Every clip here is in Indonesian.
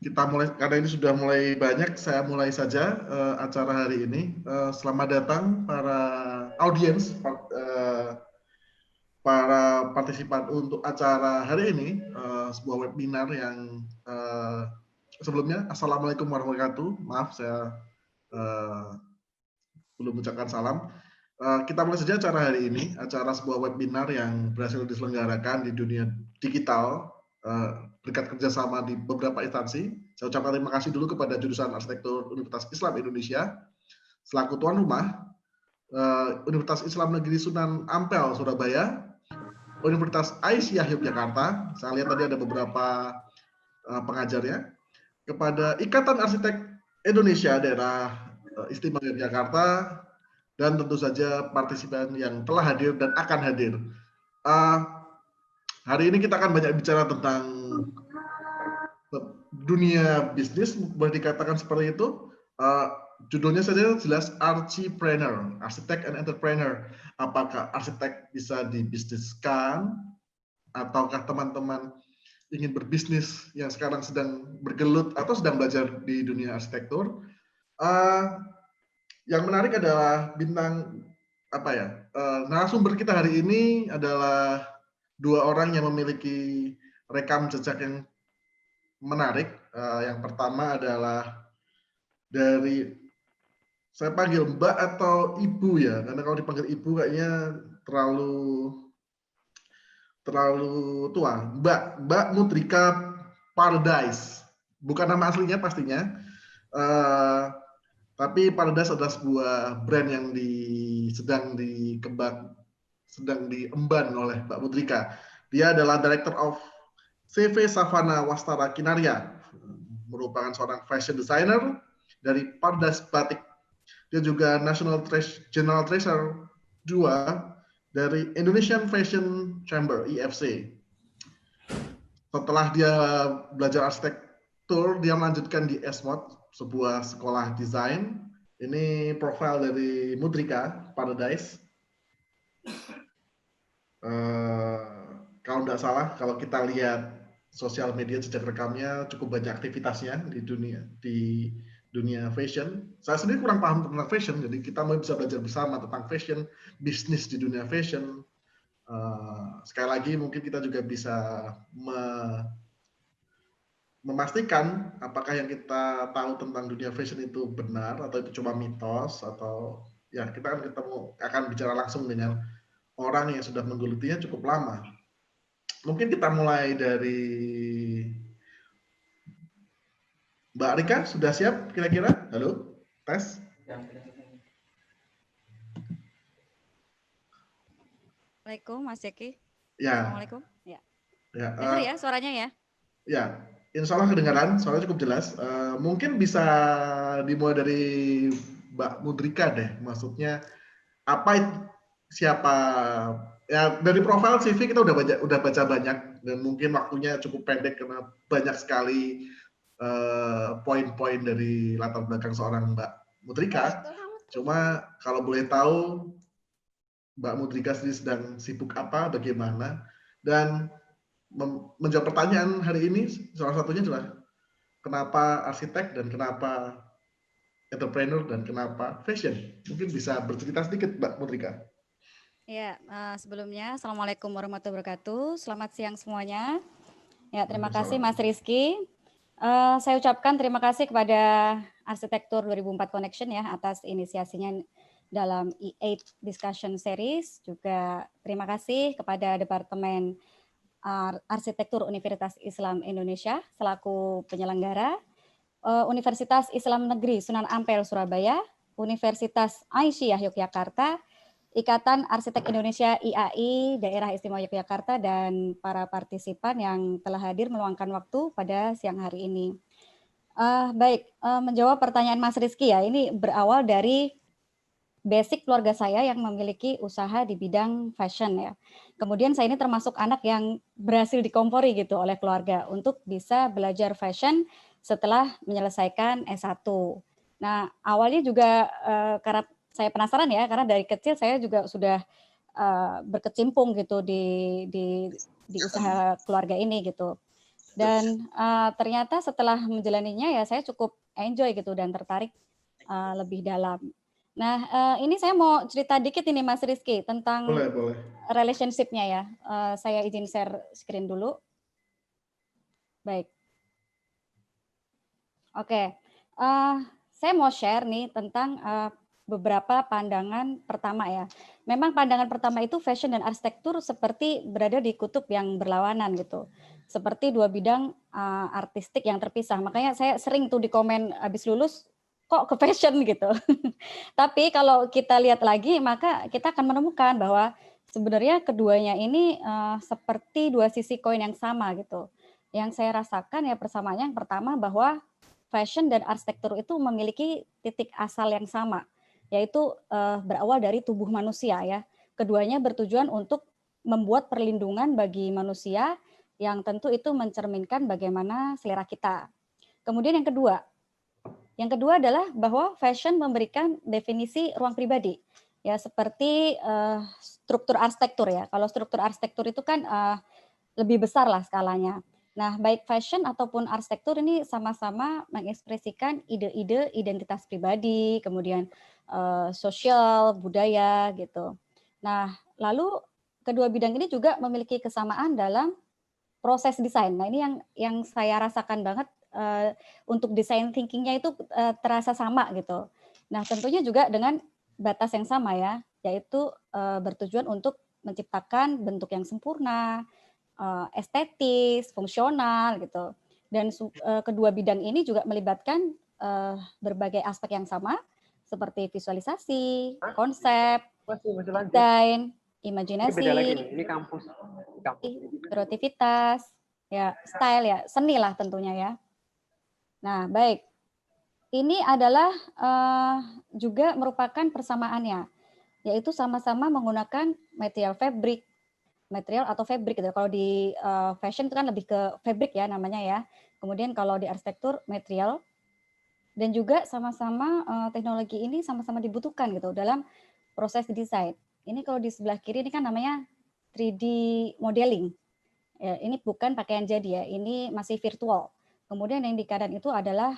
Kita mulai, karena ini sudah mulai banyak, saya mulai saja acara hari ini. Selamat datang para audiens, para partisipan untuk acara hari ini, sebuah webinar yang sebelumnya, Assalamualaikum warahmatullahi wabarakatuh. Maaf, saya belum mengucapkan salam. Kita mulai saja acara hari ini, acara sebuah webinar yang berhasil diselenggarakan di dunia digital, berkat kerjasama di beberapa instansi. Saya ucapkan terima kasih dulu kepada jurusan Arsitektur Universitas Islam Indonesia, selaku tuan rumah, Universitas Islam Negeri Sunan Ampel, Surabaya, Universitas Aisyah Yogyakarta, saya lihat tadi ada beberapa pengajarnya, kepada Ikatan Arsitek Indonesia Daerah Istimewa Yogyakarta, dan tentu saja partisipan yang telah hadir dan akan hadir. Hari ini kita akan banyak bicara tentang dunia bisnis, boleh dikatakan seperti itu. Judulnya saja jelas Archipreneur, Arsitek and Entrepreneur. Apakah arsitek bisa dibisniskan, ataukah teman-teman ingin berbisnis yang sekarang sedang bergelut atau sedang belajar di dunia arsitektur? Yang menarik adalah narasumber kita hari ini adalah dua orang yang memiliki rekam jejak yang menarik. Yang pertama adalah dari, saya panggil Mbak atau Ibu ya, karena kalau dipanggil Ibu kayaknya terlalu tua. Mbak Mudrika Paradise, bukan nama aslinya pastinya, tapi Paradise adalah sebuah brand yang sedang diemban oleh Mbak Mudrika. Dia adalah Director of CV Savana Wastara Kinarya, merupakan seorang fashion designer dari Paradise Batik. Dia juga General Treasurer 2 dari Indonesian Fashion Chamber (IFC). Setelah dia belajar arsitektur, dia melanjutkan di Esmod, sebuah sekolah desain. Ini profil dari Mudrika Paradise. Kalau tidak salah, kalau kita lihat sosial media jejak rekamnya, cukup banyak aktivitasnya di dunia fashion. Saya sendiri kurang paham tentang fashion, jadi kita mau bisa belajar bersama tentang fashion, bisnis di dunia fashion. Sekali lagi mungkin kita juga bisa memastikan apakah yang kita tahu tentang dunia fashion itu benar atau itu cuma mitos, atau ya kita akan bicara langsung dengan orang yang sudah menggelutinya cukup lama. Mungkin kita mulai dari Mbak Rika, sudah siap kira-kira? Halo, tes. Assalamualaikum Mas Jeki. Ya. Assalamualaikum. Ya. Ya. Dengar ya suaranya ya? Ya, insya Allah kedengaran, suaranya cukup jelas. Mungkin bisa dimulai dari Mbak Mudrika deh. Maksudnya siapa? Ya, dari profil CV kita udah baca banyak, dan mungkin waktunya cukup pendek karena banyak sekali poin-poin dari latar belakang seorang Mbak Mudrika. Cuma kalau boleh tahu Mbak Mudrika sendiri sedang sibuk apa, bagaimana, dan menjawab pertanyaan hari ini, salah satunya adalah kenapa arsitek dan kenapa entrepreneur dan kenapa fashion. Mungkin bisa bercerita sedikit Mbak Mudrika. Ya, sebelumnya Assalamualaikum warahmatullahi wabarakatuh. Selamat siang semuanya. Ya, terima kasih Mas Rizky. Saya ucapkan terima kasih kepada Arsitektur 2004 Connection ya atas inisiasinya dalam E8 Discussion Series. Juga terima kasih kepada Departemen Arsitektur Universitas Islam Indonesia selaku penyelenggara, Universitas Islam Negeri Sunan Ampel Surabaya, Universitas Aisyah Yogyakarta, Ikatan Arsitek Indonesia IAI Daerah Istimewa Yogyakarta, dan para partisipan yang telah hadir meluangkan waktu pada siang hari ini. Menjawab pertanyaan Mas Rizky ya, ini berawal dari basic keluarga saya yang memiliki usaha di bidang fashion ya. Kemudian saya ini termasuk anak yang berhasil dikompori gitu oleh keluarga untuk bisa belajar fashion setelah menyelesaikan S1. Nah, awalnya juga karena saya penasaran ya, karena dari kecil saya juga sudah berkecimpung gitu di usaha keluarga ini gitu. Dan ternyata setelah menjalaninya ya saya cukup enjoy gitu dan tertarik lebih dalam. Nah, ini saya mau cerita dikit ini Mas Rizky tentang Boleh. relationship-nya ya. Saya izin share screen dulu. Baik. Oke. Saya mau share nih tentang beberapa pandangan pertama ya. Memang pandangan pertama itu fashion dan arsitektur seperti berada di kutub yang berlawanan gitu. Seperti dua bidang artistik yang terpisah. Makanya saya sering tuh di komen habis lulus kok ke fashion gitu. Tapi kalau kita lihat lagi maka kita akan menemukan bahwa sebenarnya keduanya ini seperti dua sisi koin yang sama gitu. Yang saya rasakan ya persamaannya yang pertama bahwa fashion dan arsitektur itu memiliki titik asal yang sama, yaitu berawal dari tubuh manusia ya. Keduanya bertujuan untuk membuat perlindungan bagi manusia yang tentu itu mencerminkan bagaimana selera kita. Kemudian yang kedua adalah bahwa fashion memberikan definisi ruang pribadi. Ya seperti struktur arsitektur ya. Kalau struktur arsitektur itu kan lebih besar lah skalanya. Nah, baik fashion ataupun arsitektur ini sama-sama mengekspresikan ide-ide identitas pribadi, kemudian sosial, budaya gitu. Nah, lalu kedua bidang ini juga memiliki kesamaan dalam proses desain. Nah, ini yang saya rasakan banget untuk desain thinking-nya itu terasa sama gitu. Nah, tentunya juga dengan batas yang sama ya, yaitu bertujuan untuk menciptakan bentuk yang sempurna, estetis, fungsional gitu. Dan kedua bidang ini juga melibatkan berbagai aspek yang sama seperti visualisasi, konsep, desain, imajinasi, ini kampus. kreativitas, ya style ya, seni lah tentunya ya. Nah, baik. Ini adalah juga merupakan persamaannya, yaitu sama-sama menggunakan material atau fabric gitu. Kalau di fashion itu kan lebih ke fabric ya namanya ya. Kemudian kalau di arsitektur material dan juga sama-sama teknologi ini sama-sama dibutuhkan gitu dalam proses desain. Ini kalau di sebelah kiri ini kan namanya 3D modeling. Ya, ini bukan pakaian jadi ya, ini masih virtual. Kemudian yang di kanan itu adalah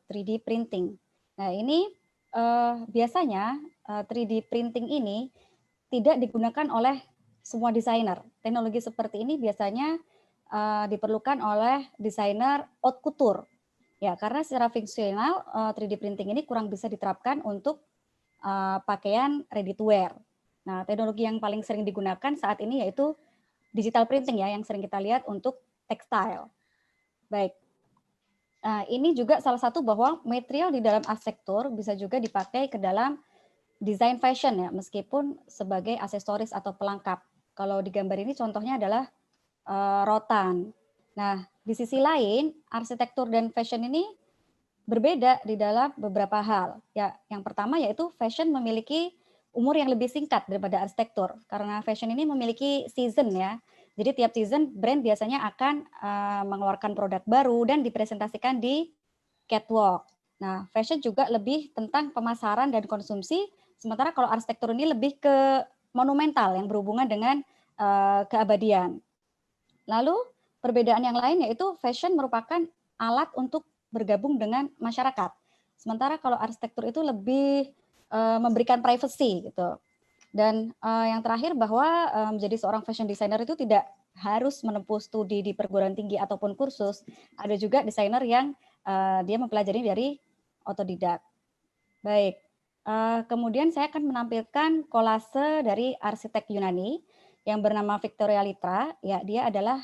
3D printing. Nah ini biasanya 3D printing ini tidak digunakan oleh semua desainer. Teknologi seperti ini biasanya diperlukan oleh desainer haute couture. Ya, karena secara fungsional 3D printing ini kurang bisa diterapkan untuk pakaian ready to wear. Nah, teknologi yang paling sering digunakan saat ini yaitu digital printing ya, yang sering kita lihat untuk tekstil. Baik. Ini juga salah satu bahwa material di dalam arsitektur bisa juga dipakai ke dalam desain fashion ya, meskipun sebagai aksesoris atau pelengkap. Kalau di gambar ini contohnya adalah rotan. Nah, di sisi lain, arsitektur dan fashion ini berbeda di dalam beberapa hal. Ya, yang pertama yaitu fashion memiliki umur yang lebih singkat daripada arsitektur, karena fashion ini memiliki season ya. Jadi tiap season brand biasanya akan mengeluarkan produk baru dan dipresentasikan di catwalk. Nah, fashion juga lebih tentang pemasaran dan konsumsi, sementara kalau arsitektur ini lebih ke monumental yang berhubungan dengan keabadian. Lalu perbedaan yang lain yaitu fashion merupakan alat untuk bergabung dengan masyarakat. Sementara kalau arsitektur itu lebih memberikan privacy gitu. Dan yang terakhir bahwa menjadi seorang fashion designer itu tidak harus menempuh studi di perguruan tinggi ataupun kursus. Ada juga desainer yang dia mempelajari dari otodidak. Baik, kemudian saya akan menampilkan kolase dari arsitek Yunani yang bernama Victoria Litra. Ya, dia adalah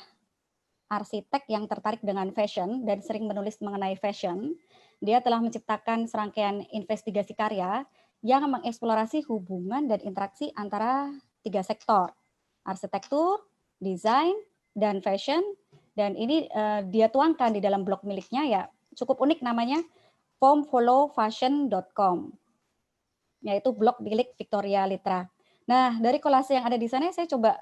arsitek yang tertarik dengan fashion dan sering menulis mengenai fashion. Dia telah menciptakan serangkaian investigasi karya yang mengeksplorasi hubungan dan interaksi antara 3 sektor, arsitektur, desain, dan fashion. Dan ini dia tuangkan di dalam blog miliknya ya, cukup unik namanya, formfollowfashion.com, yaitu blog milik Victoria Litra. Nah, dari kolase yang ada di sana saya coba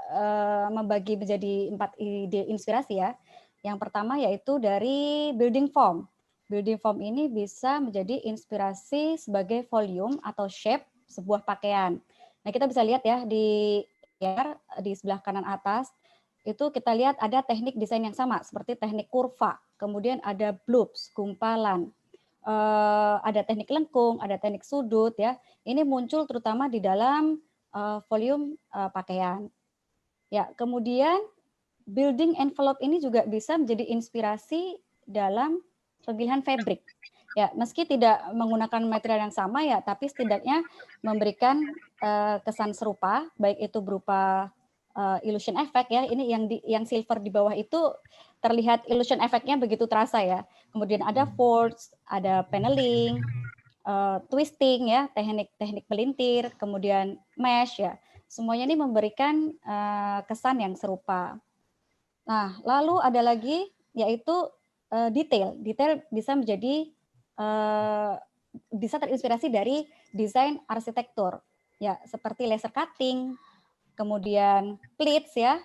membagi menjadi 4 ide inspirasi ya. Yang pertama yaitu dari building form. Building form ini bisa menjadi inspirasi sebagai volume atau shape sebuah pakaian. Nah, kita bisa lihat ya di sebelah kanan atas, itu kita lihat ada teknik desain yang sama seperti teknik kurva, kemudian ada bloops, gumpalan, ada teknik lengkung, ada teknik sudut ya. Ini muncul terutama di dalam volume pakaian. Ya, kemudian building envelope ini juga bisa menjadi inspirasi dalam pemilihan fabric. Ya, meski tidak menggunakan material yang sama ya, tapi setidaknya memberikan kesan serupa, baik itu berupa illusion effect ya. Ini yang silver di bawah itu terlihat illusion effect-nya begitu terasa ya. Kemudian ada folds, ada paneling, twisting ya, teknik melintir, kemudian mesh ya. Semuanya ini memberikan kesan yang serupa. Nah, lalu ada lagi yaitu detail. Detail bisa menjadi bisa terinspirasi dari desain arsitektur. Ya, seperti laser cutting, kemudian pleats ya.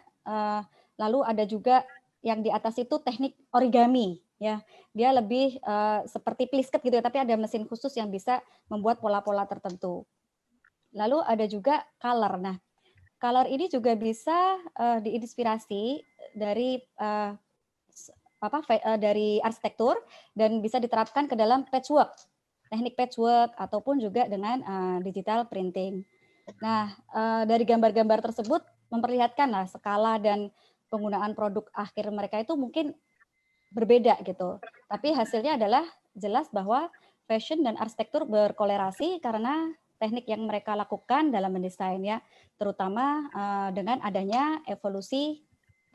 Lalu ada juga yang di atas itu teknik origami ya. Dia lebih seperti plisket gitu ya, tapi ada mesin khusus yang bisa membuat pola-pola tertentu. Lalu ada juga color. Nah, color ini juga bisa diinspirasi dari dari arsitektur dan bisa diterapkan ke dalam patchwork, teknik patchwork ataupun juga dengan digital printing. Nah, dari gambar-gambar tersebut memperlihatkanlah skala dan penggunaan produk akhir mereka itu mungkin berbeda gitu. Tapi hasilnya adalah jelas bahwa fashion dan arsitektur berkolerasi karena teknik yang mereka lakukan dalam mendesain ya, terutama dengan adanya evolusi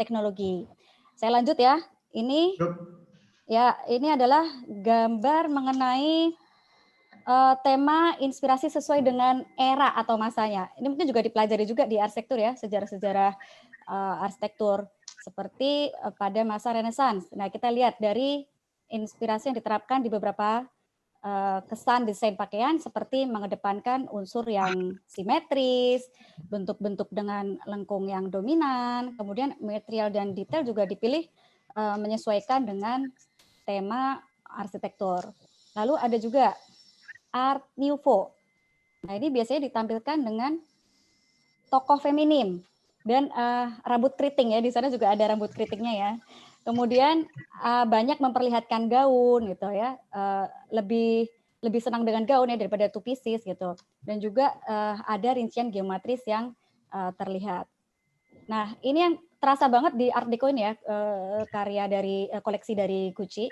teknologi. Saya lanjut ya. Ini adalah gambar mengenai tema inspirasi sesuai dengan era atau masanya. Ini mungkin juga dipelajari juga di arsitektur ya, sejarah-sejarah arsitektur seperti pada masa Renaissance. Nah, kita lihat dari inspirasi yang diterapkan di beberapa kesan desain pakaian seperti mengedepankan unsur yang simetris, bentuk-bentuk dengan lengkung yang dominan, kemudian material dan detail juga dipilih menyesuaikan dengan tema arsitektur. Lalu ada juga Art Nouveau. Nah, ini biasanya ditampilkan dengan tokoh feminim dan rambut keriting ya. Di sana juga ada rambut keritingnya ya. Kemudian banyak memperlihatkan gaun gitu ya. Lebih senang dengan gaun ya daripada two pieces gitu. Dan juga ada rincian geometris yang terlihat. Nah, ini yang terasa banget di Art Deco ini ya, karya dari koleksi dari Gucci.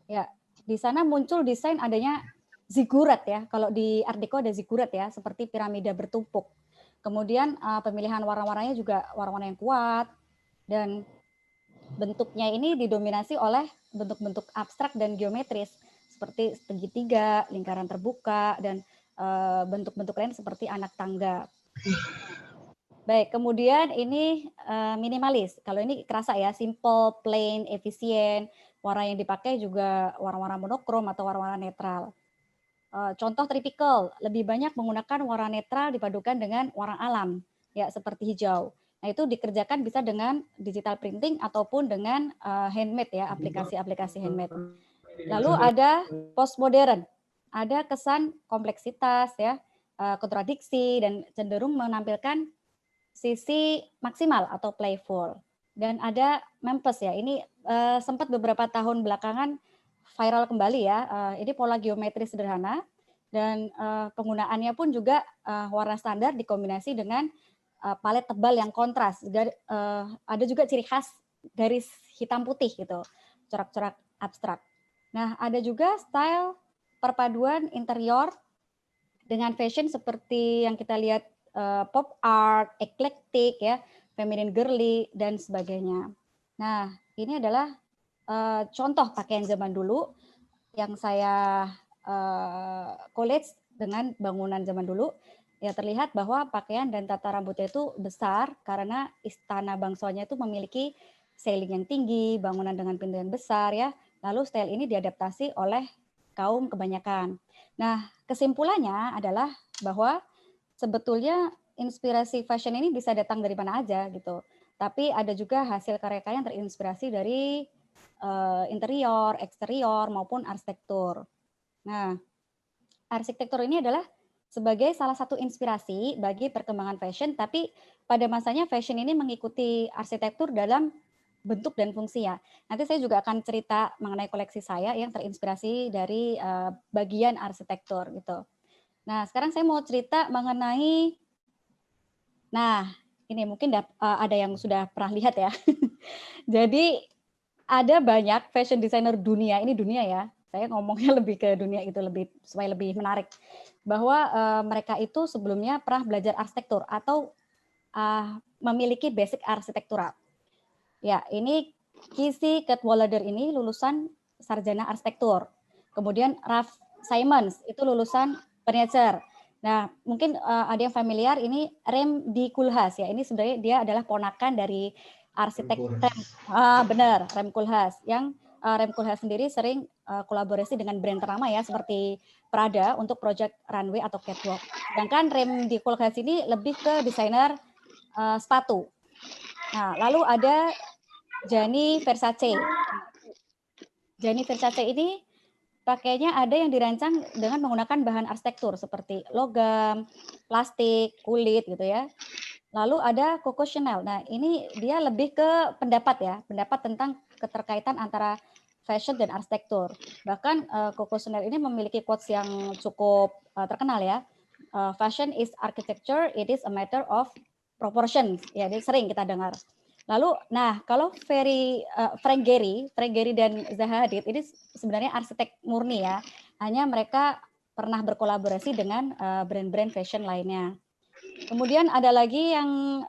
Ya, di sana muncul desain adanya zigurat ya. Kalau di Art Deco ada zigurat ya, seperti piramida bertumpuk. Kemudian pemilihan warna-warnanya juga warna-warna yang kuat dan bentuknya ini didominasi oleh bentuk-bentuk abstrak dan geometris seperti segitiga, lingkaran terbuka dan bentuk-bentuk lain seperti anak tangga. Baik, kemudian ini minimalis. Kalau ini kerasa ya, simple, plain, efisien. Warna yang dipakai juga warna-warna monokrom atau warna-warna netral. Contoh tipikal, lebih banyak menggunakan warna netral dipadukan dengan warna alam, ya seperti hijau. Nah, itu dikerjakan bisa dengan digital printing ataupun dengan handmade ya, aplikasi-aplikasi handmade. Lalu ada postmodern, ada kesan kompleksitas ya, kontradiksi dan cenderung menampilkan sisi maksimal atau playful. Dan ada Memphis ya, ini sempat beberapa tahun belakangan viral kembali ya. Ini pola geometri sederhana dan penggunaannya pun juga warna standar dikombinasi dengan palet tebal yang kontras. Ada juga ciri khas garis hitam putih gitu, corak-corak abstrak. Nah, ada juga style perpaduan interior dengan fashion seperti yang kita lihat pop art, eclectic ya, feminine girly dan sebagainya. Nah, ini adalah contoh pakaian zaman dulu yang saya college dengan bangunan zaman dulu. Ya terlihat bahwa pakaian dan tata rambutnya itu besar karena istana bangsanya itu memiliki ceiling yang tinggi, bangunan dengan pintu yang besar ya. Lalu style ini diadaptasi oleh kaum kebanyakan. Nah, kesimpulannya adalah bahwa sebetulnya inspirasi fashion ini bisa datang dari mana aja gitu. Tapi ada juga hasil karya-karya yang terinspirasi dari interior, eksterior maupun arsitektur. Nah, arsitektur ini adalah sebagai salah satu inspirasi bagi perkembangan fashion, tapi pada masanya fashion ini mengikuti arsitektur dalam bentuk dan fungsi ya. Nanti saya juga akan cerita mengenai koleksi saya yang terinspirasi dari bagian arsitektur gitu. Nah, sekarang saya mau cerita mengenai, nah ini mungkin ada yang sudah pernah lihat ya. Jadi ada banyak fashion designer dunia, ini dunia ya, saya ngomongnya lebih ke dunia itu lebih supaya lebih menarik, bahwa mereka itu sebelumnya pernah belajar arsitektur atau memiliki basic arsitektural. Ya, ini Kissy Cadwallader ini lulusan sarjana arsitektur. Kemudian Ralph Simons itu lulusan furniture. Nah, mungkin ada yang familiar ini Rem D. Koolhaas ya. Ini sebenarnya dia adalah ponakan dari arsitek Rem. Benar, Rem Koolhaas. Yang Rem Koolhaas sendiri sering kolaborasi dengan brand ternama ya seperti Prada untuk project runway atau catwalk. Sedangkan Rem D. Koolhaas ini lebih ke desainer sepatu. Nah, lalu ada Gianni Versace. Gianni Versace ini pakainya ada yang dirancang dengan menggunakan bahan arsitektur seperti logam, plastik, kulit gitu ya. Lalu ada Coco Chanel. Nah, ini dia lebih ke pendapat ya, pendapat tentang keterkaitan antara fashion dan arsitektur. Bahkan Coco Chanel ini memiliki quotes yang cukup terkenal ya. Fashion is architecture, it is a matter of proportions. Ya, ini sering kita dengar. Lalu, nah kalau Frank Gehry dan Zaha Hadid ini sebenarnya arsitek murni ya. Hanya mereka pernah berkolaborasi dengan brand-brand fashion lainnya. Kemudian ada lagi yang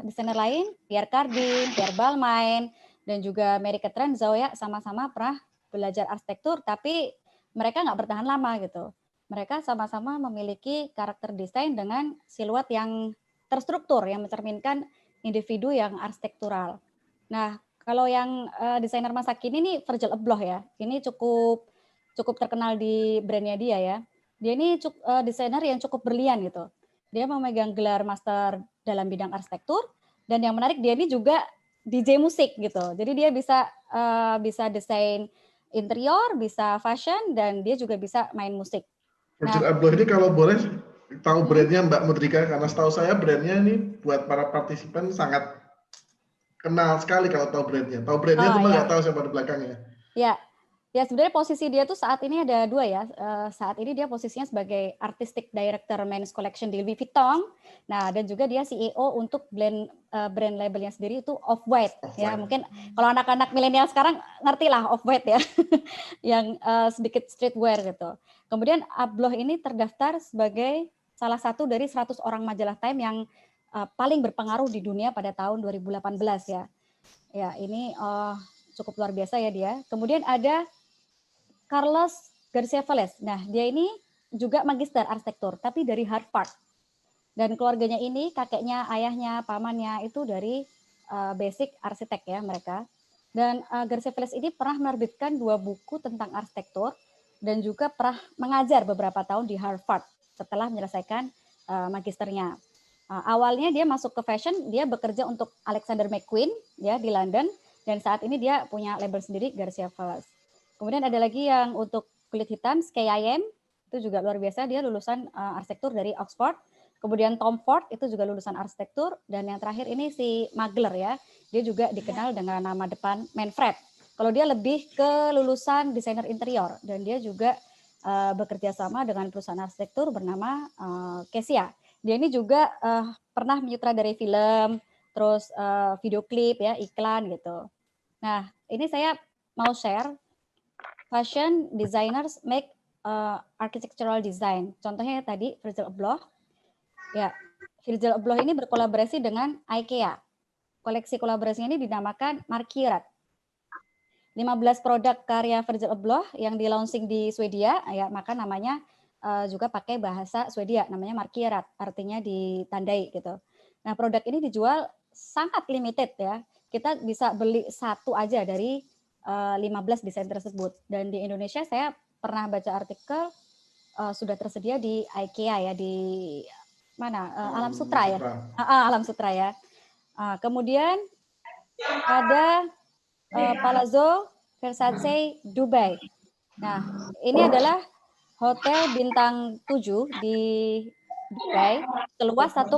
desainer lain, Pierre Cardin, Pierre Balmain, dan juga Mary Catherine Zoya sama-sama pernah belajar arsitektur, tapi mereka nggak bertahan lama gitu. Mereka sama-sama memiliki karakter desain dengan siluet yang terstruktur, yang mencerminkan individu yang arsitektural. Nah, kalau yang desainer masa kini nih Virgil Abloh ya, ini cukup terkenal di brandnya dia ya. Dia ini desainer yang cukup berlian gitu. Dia memegang gelar master dalam bidang arsitektur dan yang menarik dia ini juga DJ musik gitu. Jadi dia bisa desain interior, bisa fashion dan dia juga bisa main musik. Virgil Abloh ini kalau boleh tahu brandnya Mbak Mudrika, karena setahu saya brandnya ini buat para partisipan sangat kenal sekali kalau tahu brandnya. Tahu brandnya cuma nggak tahu siapa di belakangnya. Ya sebenarnya posisi dia tuh saat ini ada dua ya. Saat ini dia posisinya sebagai Artistic Director Men's Collection di Louis Vuitton. Nah dan juga dia CEO untuk brand labelnya sendiri itu Off-White. Ya mungkin kalau anak-anak milenial sekarang ngerti lah Off-White ya, yang sedikit streetwear gitu. Kemudian Abloh ini terdaftar sebagai salah satu dari 100 orang majalah Time yang paling berpengaruh di dunia pada tahun 2018 ya. Ya ini cukup luar biasa ya dia. Kemudian ada Carlos Garcia Velez. Nah, dia ini juga magister arsitektur, tapi dari Harvard. Dan keluarganya ini, kakeknya, ayahnya, pamannya itu dari basic arsitek ya mereka. Dan Garcia Velez ini pernah menerbitkan 2 buku tentang arsitektur dan juga pernah mengajar beberapa tahun di Harvard setelah menyelesaikan magisternya. Awalnya dia masuk ke fashion, dia bekerja untuk Alexander McQueen ya di London dan saat ini dia punya label sendiri Garcia Velez. Kemudian ada lagi yang untuk kulit hitam, Skayayem, itu juga luar biasa, dia lulusan arsitektur dari Oxford. Kemudian Tom Ford itu juga lulusan arsitektur. Dan yang terakhir ini si Magler ya, dia juga dikenal dengan nama depan Manfred. Kalau dia lebih ke lulusan desainer interior dan dia juga bekerja sama dengan perusahaan arsitektur bernama Kesia. Dia ini juga pernah menyutradarai film, terus video klip ya, iklan gitu. Nah, ini saya mau share fashion designers make architectural design. Contohnya tadi Virgil Abloh. Ya, Virgil Abloh ini berkolaborasi dengan IKEA. Koleksi kolaborasinya ini dinamakan Markierat. 15 produk karya Virgil Abloh yang di launching di Swedia, ya maka namanya juga pakai bahasa Swedia, namanya Markierat, artinya ditandai gitu. Nah, produk ini dijual sangat limited ya. Kita bisa beli satu aja dari 15 desain tersebut. Dan di Indonesia saya pernah baca artikel sudah tersedia di IKEA ya, di mana? Alam Sutra ya. Alam Sutra ya. Kemudian ada Palazzo Versace Dubai. Nah, ini adalah hotel bintang 7 di Dubai seluas 1,4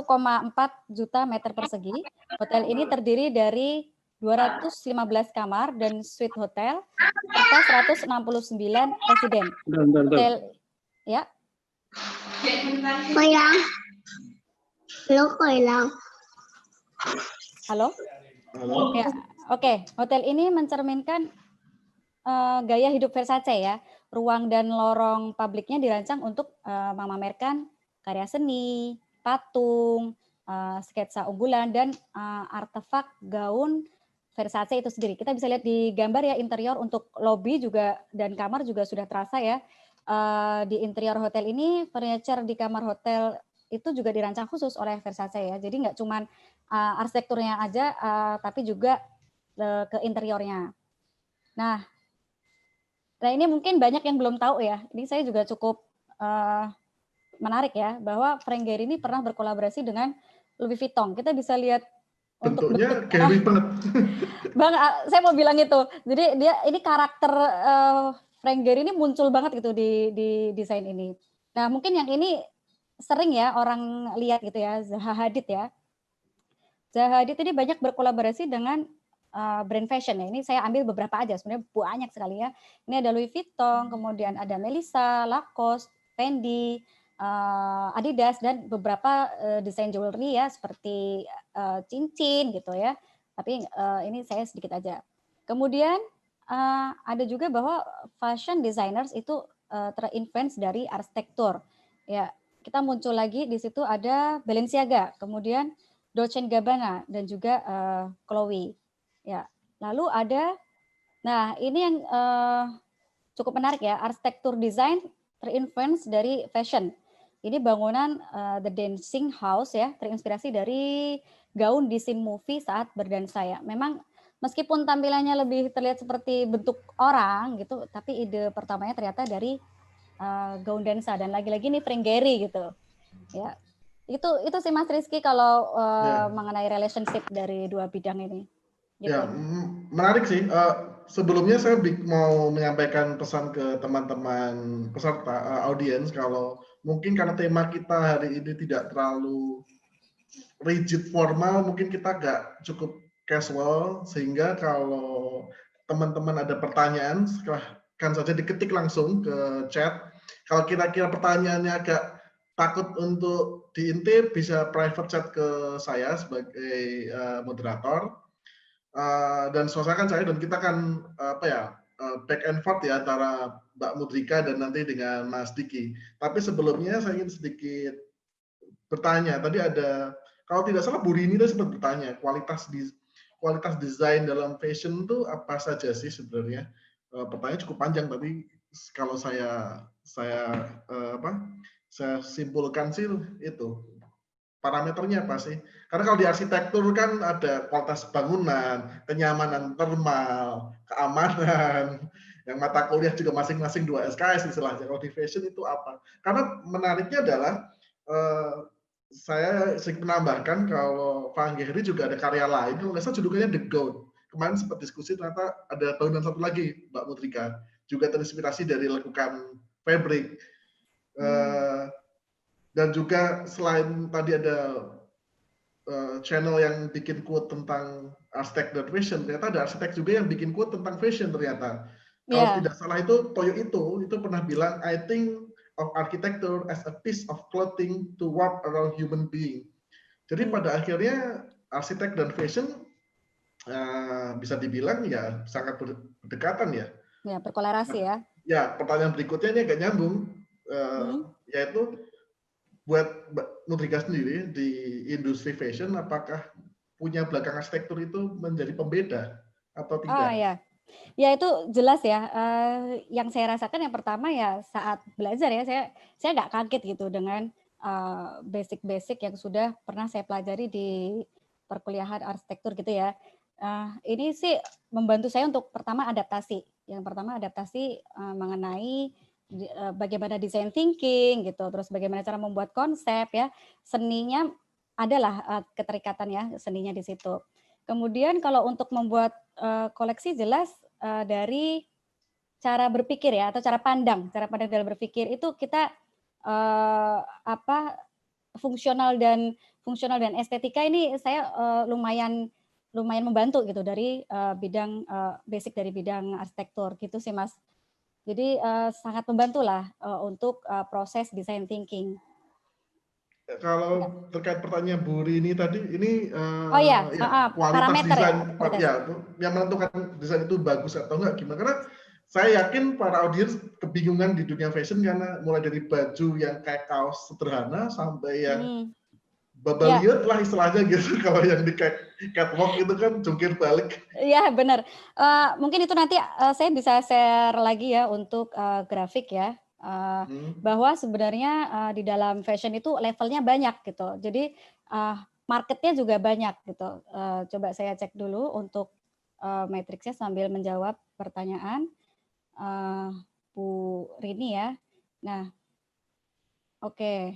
juta meter persegi. Hotel ini terdiri dari 215 kamar dan suite hotel serta 169 residen. Hotel ya. Halo? Halo. Ya, oke. Hotel ini mencerminkan gaya hidup Versace ya. Ruang dan lorong publiknya dirancang untuk memamerkan karya seni, patung, sketsa unggulan, dan artefak gaun Versace itu sendiri. Kita bisa lihat di gambar ya, interior untuk lobi juga dan kamar juga sudah terasa ya. Di interior hotel ini, furniture di kamar hotel itu juga dirancang khusus oleh Versace ya. Jadi nggak cuman arsitekturnya aja, tapi juga ke interiornya. Nah, ini mungkin banyak yang belum tahu ya. Ini saya juga cukup menarik ya, bahwa Frank Gehry ini pernah berkolaborasi dengan Louis Vuitton. Kita bisa lihat untuk bentuknya Gehry banget. Bang, saya mau bilang itu. Jadi ini karakter Frank Gehry ini muncul banget gitu di desain ini. Nah, mungkin yang ini sering ya orang lihat gitu ya, Zaha Hadid ya. Zaha Hadid ini banyak berkolaborasi dengan brand fashion ya. Ini saya ambil beberapa aja, sebenarnya banyak sekali ya. Ini ada Louis Vuitton, kemudian ada Melissa, Lacoste, Fendi, Adidas, dan beberapa desain jewelry ya seperti cincin gitu ya. Tapi ini saya sedikit aja. Kemudian ada juga bahwa fashion designers itu terinfluence dari arsitektur. Ya, kita muncul lagi di situ ada Balenciaga, kemudian Dolce & Gabbana, dan juga Chloe. Ya, lalu ada, nah ini yang cukup menarik ya, arsitektur desain terinfluence dari fashion. Ini bangunan The Dancing House ya, terinspirasi dari gaun di scene movie saat berdansa ya. Memang meskipun tampilannya lebih terlihat seperti bentuk orang gitu, tapi ide pertamanya ternyata dari gaun dansa, dan lagi-lagi nih Frank Gehry gitu. Ya, itu sih Mas Rizky kalau mengenai relationship dari dua bidang ini. Gitu. Ya, menarik sih. Sebelumnya saya mau menyampaikan pesan ke teman-teman peserta audiens, kalau mungkin karena tema kita hari ini tidak terlalu rigid formal, mungkin kita agak cukup casual, sehingga kalau teman-teman ada pertanyaan, silahkan saja diketik langsung ke chat. Kalau kira-kira pertanyaannya agak takut untuk diintip, bisa private chat ke saya sebagai moderator. Dan suasana kan saya, dan kita kan back and forth ya antara Mbak Mudrika dan nanti dengan Mas Diki. Tapi sebelumnya saya ingin sedikit bertanya. Tadi ada, kalau tidak salah Bu Rini tadi sempat bertanya, kualitas desain dalam fashion itu apa saja sih sebenarnya? Pertanyaan cukup panjang, tapi kalau saya simpulkan sih itu. Parameternya apa sih? Karena kalau di arsitektur kan ada kualitas bangunan, kenyamanan termal, keamanan, yang mata kuliah juga masing-masing 2 SKS istilahnya. Kalau di fashion itu apa? Karena menariknya adalah saya sedikit menambahkan kalau Frank Gehry juga ada karya lain, kalau nggak salah judulnya The Goat. Kemarin sempat diskusi, ternyata ada bangunan satu lagi, Mbak Mutrika, juga terinspirasi dari lekukan fabric. Dan juga selain tadi ada channel yang bikin quote tentang arsitek dan fashion, ternyata ada arsitek juga yang bikin quote tentang fashion ternyata. Kalau tidak salah itu Toyo itu pernah bilang, I think of architecture as a piece of clothing to wrap around human being. Jadi pada akhirnya arsitek dan fashion bisa dibilang ya sangat berdekatan ya. Ya, berkolerasi ya. Ya, pertanyaan berikutnya ini agak nyambung, yaitu buat Mbak Mudrika sendiri di industri fashion, apakah punya belakang arsitektur itu menjadi pembeda atau tidak? Ya itu jelas ya. Yang saya rasakan yang pertama ya saat belajar ya, saya nggak kaget gitu dengan basic-basic yang sudah pernah saya pelajari di perkuliahan arsitektur gitu ya. Ini sih membantu saya untuk pertama adaptasi. Yang pertama adaptasi mengenai bagaimana design thinking gitu, terus bagaimana cara membuat konsep ya, seninya adalah keterikatan ya seninya di situ. Kemudian kalau untuk membuat koleksi jelas dari cara berpikir ya, atau cara pandang dalam berpikir itu kita fungsional dan estetika ini saya lumayan membantu gitu dari bidang basic dari bidang arsitektur gitu sih Mas. Jadi sangat membantulah untuk proses design thinking. Kalau terkait pertanyaan Bu Rini tadi, ini Oh ya, ya kualitas parameter ya, desain, ya yang menentukan desain itu bagus atau enggak gimana? Karena saya yakin para audiens kebingungan di dunia fashion karena mulai dari baju yang kayak kaos sederhana sampai yang babaliot lah istilahnya gitu. Kalau yang di catwalk itu kan jungkir balik. Iya benar. Mungkin itu nanti saya bisa share lagi ya untuk grafik ya. Bahwa sebenarnya di dalam fashion itu levelnya banyak gitu. Jadi marketnya juga banyak gitu. Coba saya cek dulu untuk matriksnya sambil menjawab pertanyaan Bu Rini ya. Nah, oke.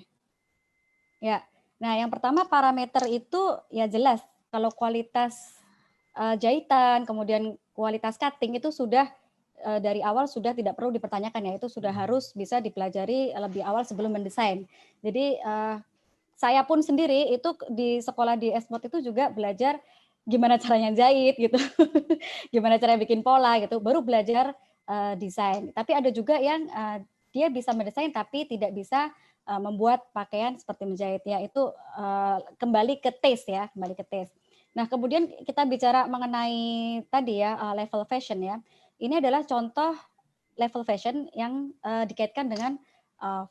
Ya. Nah, yang pertama parameter itu ya jelas kalau kualitas jahitan, kemudian kualitas cutting itu sudah dari awal sudah tidak perlu dipertanyakan ya, itu sudah harus bisa dipelajari lebih awal sebelum mendesain. Jadi saya pun sendiri itu di sekolah di Esmod itu juga belajar gimana caranya jahit gitu, gimana cara bikin pola gitu, baru belajar desain. Tapi ada juga yang dia bisa mendesain tapi tidak bisa membuat pakaian seperti menjahit ya, itu kembali ke taste ya, kembali ke taste. Nah, kemudian kita bicara mengenai tadi ya level fashion ya. Ini adalah contoh level fashion yang dikaitkan dengan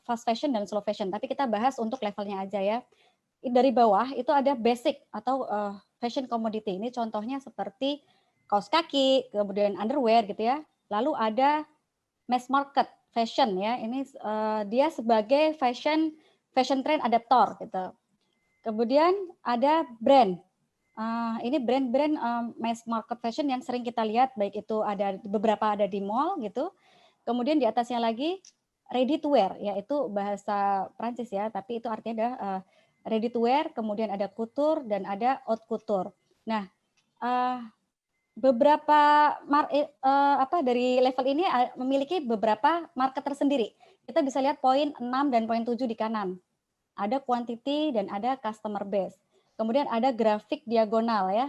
fast fashion dan slow fashion. Tapi kita bahas untuk levelnya aja ya. Dari bawah itu ada basic atau fashion commodity. Ini contohnya seperti kaos kaki, kemudian underwear gitu ya. Lalu ada mass market fashion ya. Ini dia sebagai fashion trend adaptor gitu. Kemudian ada brand. Ini brand-brand mass market fashion yang sering kita lihat, baik itu ada beberapa ada di mall gitu. Kemudian di atasnya lagi ready to wear, yaitu bahasa Prancis ya, tapi itu artinya ada ready to wear, kemudian ada couture dan ada haute couture. Nah, beberapa dari level ini memiliki beberapa market tersendiri. Kita bisa lihat poin 6 dan poin 7 di kanan. Ada quantity dan ada customer base. Kemudian ada grafik diagonal ya.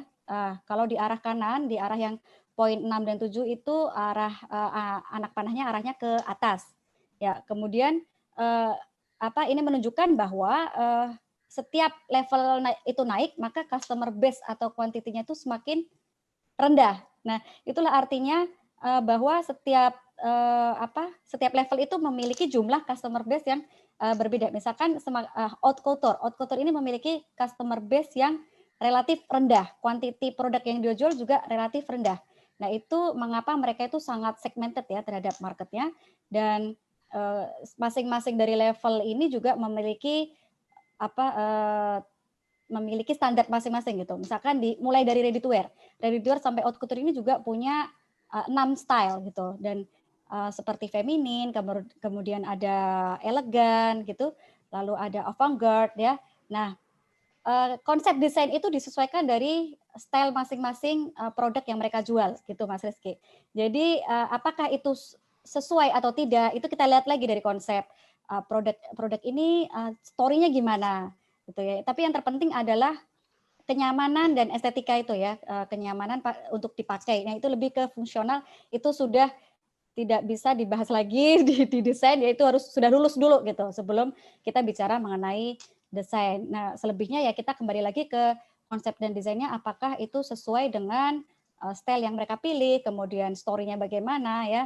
Kalau di arah kanan, di arah yang poin 6 dan 7 itu arah anak panahnya arahnya ke atas. Ya, kemudian ini menunjukkan bahwa setiap level itu naik, maka customer base atau kuantitinya itu semakin rendah. Nah, itulah artinya bahwa setiap level itu memiliki jumlah customer base yang berbeda. Misalkan haute couture ini memiliki customer base yang relatif rendah, kuantiti produk yang dijual juga relatif rendah. Nah, itu mengapa mereka itu sangat segmented ya terhadap marketnya, dan masing-masing dari level ini juga memiliki memiliki standar masing-masing gitu. Misalkan mulai dari ready to wear sampai haute couture ini juga punya 6 style gitu, dan seperti feminin, kemudian ada elegan gitu, lalu ada avant-garde ya. Nah, konsep desain itu disesuaikan dari style masing-masing produk yang mereka jual gitu Mas Rizky. Jadi apakah itu sesuai atau tidak, itu kita lihat lagi dari konsep produk ini story-nya gimana gitu ya. Tapi yang terpenting adalah kenyamanan dan estetika itu ya, kenyamanan untuk dipakai. Nah, itu lebih ke fungsional, itu sudah tidak bisa dibahas lagi di desain, yaitu harus sudah lulus dulu gitu sebelum kita bicara mengenai desain. Nah, selebihnya ya kita kembali lagi ke konsep dan desainnya, apakah itu sesuai dengan style yang mereka pilih, kemudian story-nya bagaimana ya.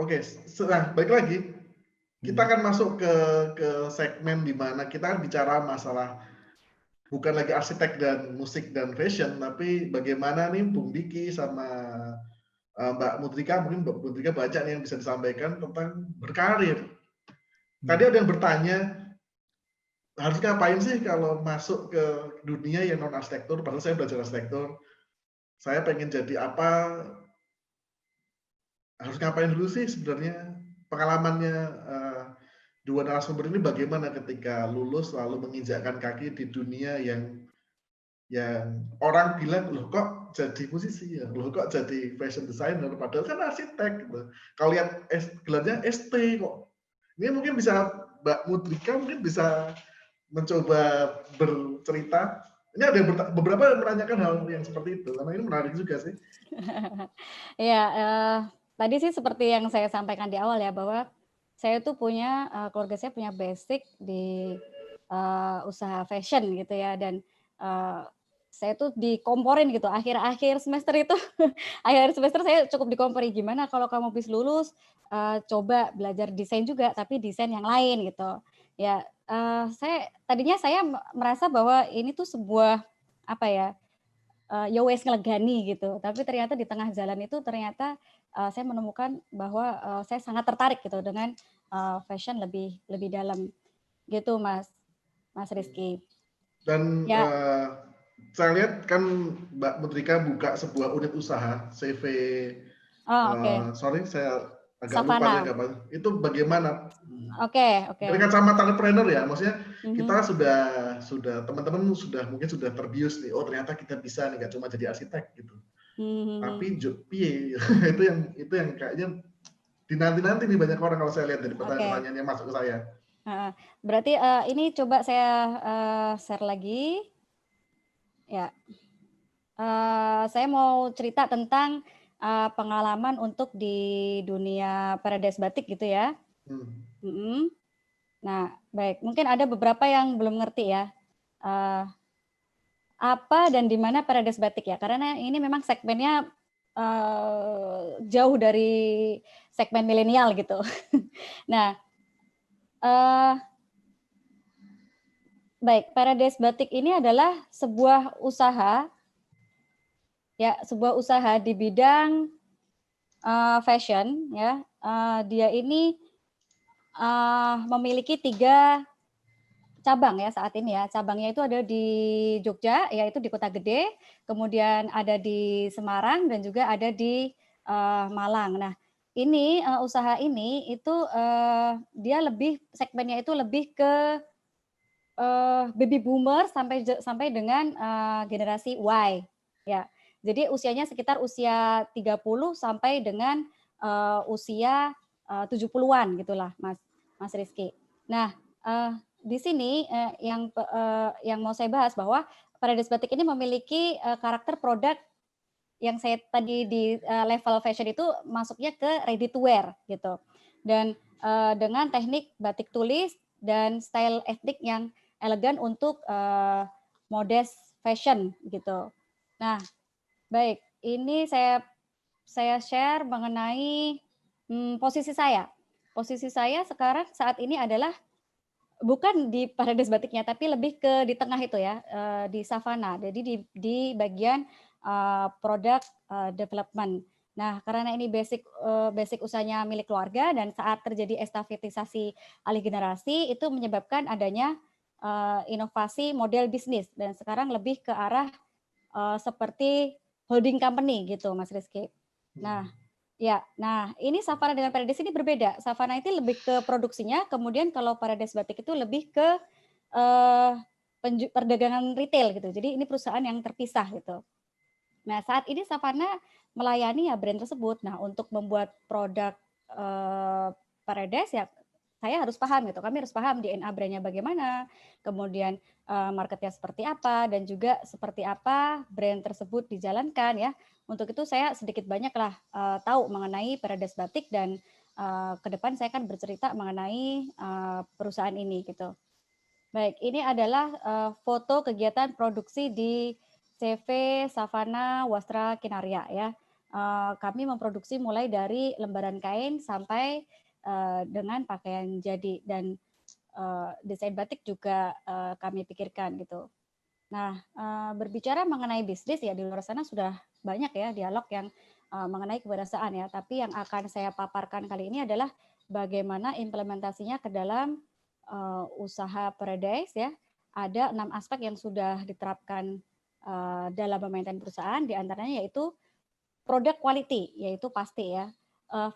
Oke, nah balik lagi, kita akan masuk ke segmen di mana kita kan bicara masalah bukan lagi arsitek dan musik dan fashion, tapi bagaimana nih Bung Diki sama Mbak Mutrika, mungkin Mbak Mutrika banyak nih yang bisa disampaikan tentang berkarir. Tadi ada yang bertanya, harus ngapain sih kalau masuk ke dunia yang non arsitektur, padahal saya belajar arsitektur, saya pengen jadi apa, harus ngapain dulu sih sebenarnya. Pengalamannya dua narasumber ini bagaimana ketika lulus lalu menginjakkan kaki di dunia yang orang bilang, loh kok jadi musisi ya, loh kok jadi fashion designer, padahal kan arsitek gitu. Kalau lihat gelarnya ST kok. Ini mungkin bisa Mbak Mudrika mungkin bisa mencoba bercerita. Ini ada beberapa yang menanyakan hal yang seperti itu, karena ini menarik juga sih. Ya, tadi sih seperti yang saya sampaikan di awal ya, bahwa saya tuh punya, keluarga saya punya basic di usaha fashion gitu ya, dan saya tuh dikomporin gitu akhir-akhir semester itu akhir semester saya cukup dikompori, "Gimana kalau kamu habis lulus, coba belajar desain juga, tapi desain yang lain," gitu. Ya, tadinya saya merasa bahwa ini tuh sebuah, apa ya, ya wes ngelegani gitu, tapi ternyata di tengah jalan itu ternyata, saya menemukan bahwa, saya sangat tertarik gitu dengan, fashion lebih lebih dalam, gitu Mas Rizky. Dan Ya, saya lihat kan Mbak Mudrika buka sebuah unit usaha, CV, oh oke, sorry saya agak lupa tadi savana, apa. Itu bagaimana? oke oke, Dari kacamata entrepreneur ya, maksudnya mhm, kita sudah teman-teman mungkin sudah terbius nih, oh ternyata kita bisa nih, nggak cuma jadi arsitek gitu. mhm, Tapi piye itu yang kayaknya dinanti-nanti nih banyak orang kalau saya lihat dari oke, pertanyaan-pertanyaan yang masuk ke saya. heeh. Berarti, ini coba saya, share lagi, ya, saya mau cerita tentang, pengalaman untuk di dunia Paradise Batik gitu ya, Hmm. mhm. Nah, baik, mungkin ada beberapa yang belum ngerti ya, eee, apa dan di mana Paradise Batik ya, karena ini memang segmennya, jauh dari segmen milenial gitu. Nah, eee, baik, Paradise Batik ini adalah sebuah usaha, ya, sebuah usaha di bidang, fashion ya, dia ini, memiliki 3 cabang ya saat ini ya. Cabangnya itu ada di Jogja, yaitu di Kota Gede, kemudian ada di Semarang dan juga ada di, Malang. Nah, ini, usaha ini itu, dia lebih segmennya itu lebih ke, baby boomer sampai dengan, generasi Y, ya. Jadi usianya sekitar usia 30 sampai dengan, usia, 70-an gitulah Mas Mas Rizky. Nah, di sini, yang mau saya bahas bahwa Paradise Batik ini memiliki, karakter produk yang saya tadi di, level fashion itu masuknya ke ready to wear gitu. Dan, dengan teknik batik tulis dan style etnik yang elegan untuk, modest fashion gitu. Nah, baik, ini saya share mengenai, posisi saya. Posisi saya sekarang saat ini adalah bukan di Paradise Batiknya, tapi lebih ke di tengah itu ya, di Savana. Jadi di bagian, product, development. Nah, karena ini basic usahanya milik keluarga dan saat terjadi estafetisasi alih generasi, itu menyebabkan adanya, inovasi model bisnis dan sekarang lebih ke arah, seperti holding company gitu, Mas Rizky. Nah, Hmm. ya, nah ini Savana dengan Paradise ini berbeda. Savana itu lebih ke produksinya, kemudian kalau Paradise Batik itu lebih ke, eee, perdagangan retail gitu. Jadi ini perusahaan yang terpisah gitu. Nah, saat ini Savana melayani ya brand tersebut. Nah, untuk membuat produk, Paradise ya saya harus paham gitu, kami harus paham DNA brand-nya bagaimana, kemudian, market seperti apa, dan juga seperti apa brand tersebut dijalankan ya. Untuk itu saya sedikit banyaklah, tahu mengenai Paradise Batik dan, ke depan saya akan bercerita mengenai, perusahaan ini gitu. Baik, ini adalah, foto kegiatan produksi di CV Savana Wastra Kinarya ya. Kami memproduksi mulai dari lembaran kain sampai, dengan pakaian jadi dan, desain batik juga, kami pikirkan gitu. Nah, berbicara mengenai bisnis ya di luar sana sudah banyak ya dialog yang, mengenai kewirausahaan ya, tapi yang akan saya paparkan kali ini adalah bagaimana implementasinya ke dalam, usaha Paradise ya. Ada 6 aspek yang sudah diterapkan, dalam memaintain perusahaan, di antaranya yaitu product quality, yaitu pasti ya.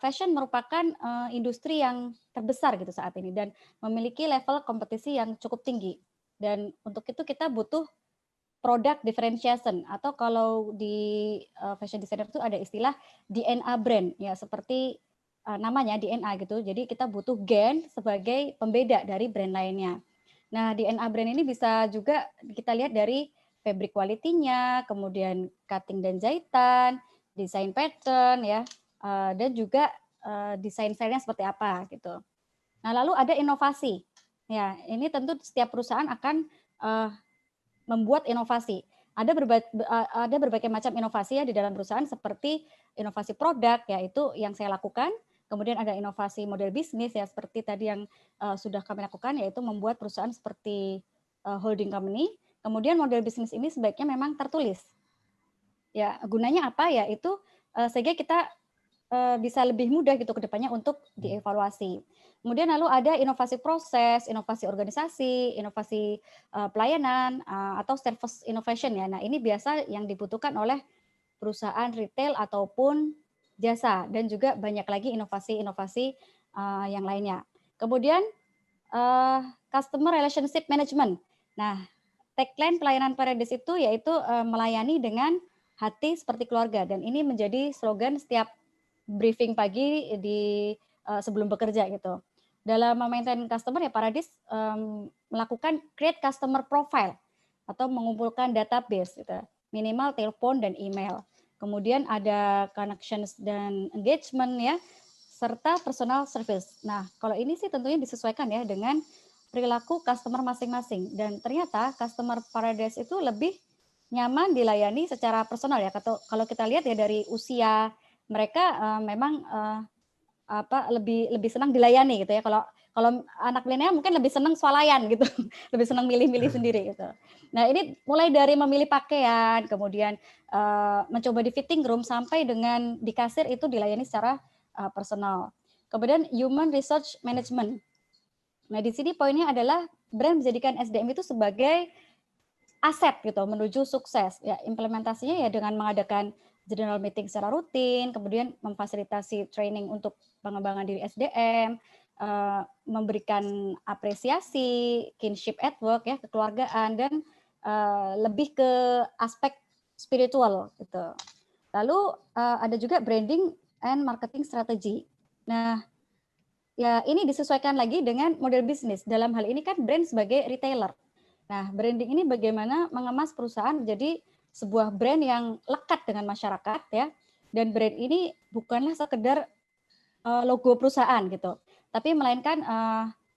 Fashion merupakan, industri yang terbesar gitu saat ini dan memiliki level kompetisi yang cukup tinggi dan untuk itu kita butuh product differentiation, atau kalau di fashion designer itu ada istilah DNA brand, ya seperti namanya DNA gitu. Jadi kita butuh gen sebagai pembeda dari brand lainnya. Nah, DNA brand ini bisa juga kita lihat dari fabric quality-nya, kemudian cutting dan jahitan, desain pattern ya, dan juga desain style-nya seperti apa gitu. Nah, lalu ada inovasi. Ya, ini tentu setiap perusahaan akan membuat inovasi. Ada berbagai macam inovasi ya di dalam perusahaan, seperti inovasi produk, yaitu yang saya lakukan. Kemudian ada inovasi model bisnis ya, seperti tadi yang sudah kami lakukan, yaitu membuat perusahaan seperti holding company. Kemudian model bisnis ini sebaiknya memang tertulis. Ya, gunanya apa? Ya itu sehingga kita bisa lebih mudah gitu ke depannya untuk dievaluasi. Kemudian lalu ada inovasi proses, inovasi organisasi, inovasi pelayanan, atau service innovation ya. Nah, ini biasa yang dibutuhkan oleh perusahaan retail ataupun jasa, dan juga banyak lagi inovasi-inovasi yang lainnya. Kemudian customer relationship management. Nah, tagline pelayanan Paredes itu yaitu melayani dengan hati seperti keluarga, dan ini menjadi slogan setiap briefing pagi di sebelum bekerja gitu. Dalam memaintain customer ya, Paradis melakukan create customer profile atau mengumpulkan database gitu. Minimal telepon dan email. Kemudian ada connections dan engagement ya, serta personal service. Nah, kalau ini sih tentunya disesuaikan ya dengan perilaku customer masing-masing, dan ternyata customer Paradise itu lebih nyaman dilayani secara personal ya. Kalau kita lihat ya dari usia mereka memang lebih senang dilayani gitu ya. Kalau anak milenial mungkin lebih senang swalayan gitu, lebih senang milih-milih sendiri gitu. Nah, ini mulai dari memilih pakaian, kemudian mencoba di fitting room, sampai dengan di kasir itu dilayani secara personal. Kemudian human resource management. Nah, di sini poinnya adalah brand menjadikan SDM itu sebagai aset gitu menuju sukses. Ya, implementasinya ya dengan mengadakan general meeting secara rutin, kemudian memfasilitasi training untuk pengembangan diri SDM, memberikan apresiasi, kinship at work ya, kekeluargaan, dan lebih ke aspek spiritual gitu. Lalu ada juga branding and marketing strategy. Nah, ya ini disesuaikan lagi dengan model bisnis. Dalam hal ini kan brand sebagai retailer. Nah, branding ini bagaimana mengemas perusahaan menjadi sebuah brand yang lekat dengan masyarakat ya. Dan brand ini bukanlah sekedar logo perusahaan gitu, tapi melainkan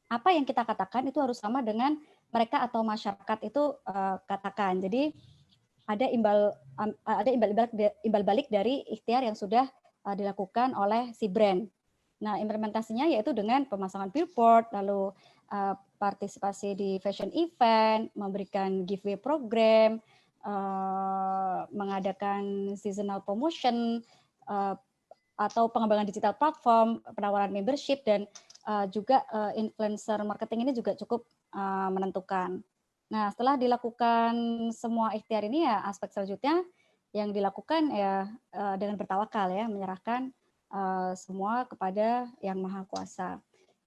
apa yang kita katakan itu harus sama dengan mereka atau masyarakat itu katakan. Jadi ada imbal balik dari ikhtiar yang sudah dilakukan oleh si brand. Nah, implementasinya yaitu dengan pemasangan billboard, lalu partisipasi di fashion event, memberikan giveaway program, mengadakan seasonal promotion, atau pengembangan digital platform, penawaran membership, dan juga influencer marketing ini juga cukup menentukan. Nah, setelah dilakukan semua ikhtiar ini ya, aspek selanjutnya yang dilakukan ya dengan bertawakal ya, menyerahkan semua kepada Yang Maha Kuasa.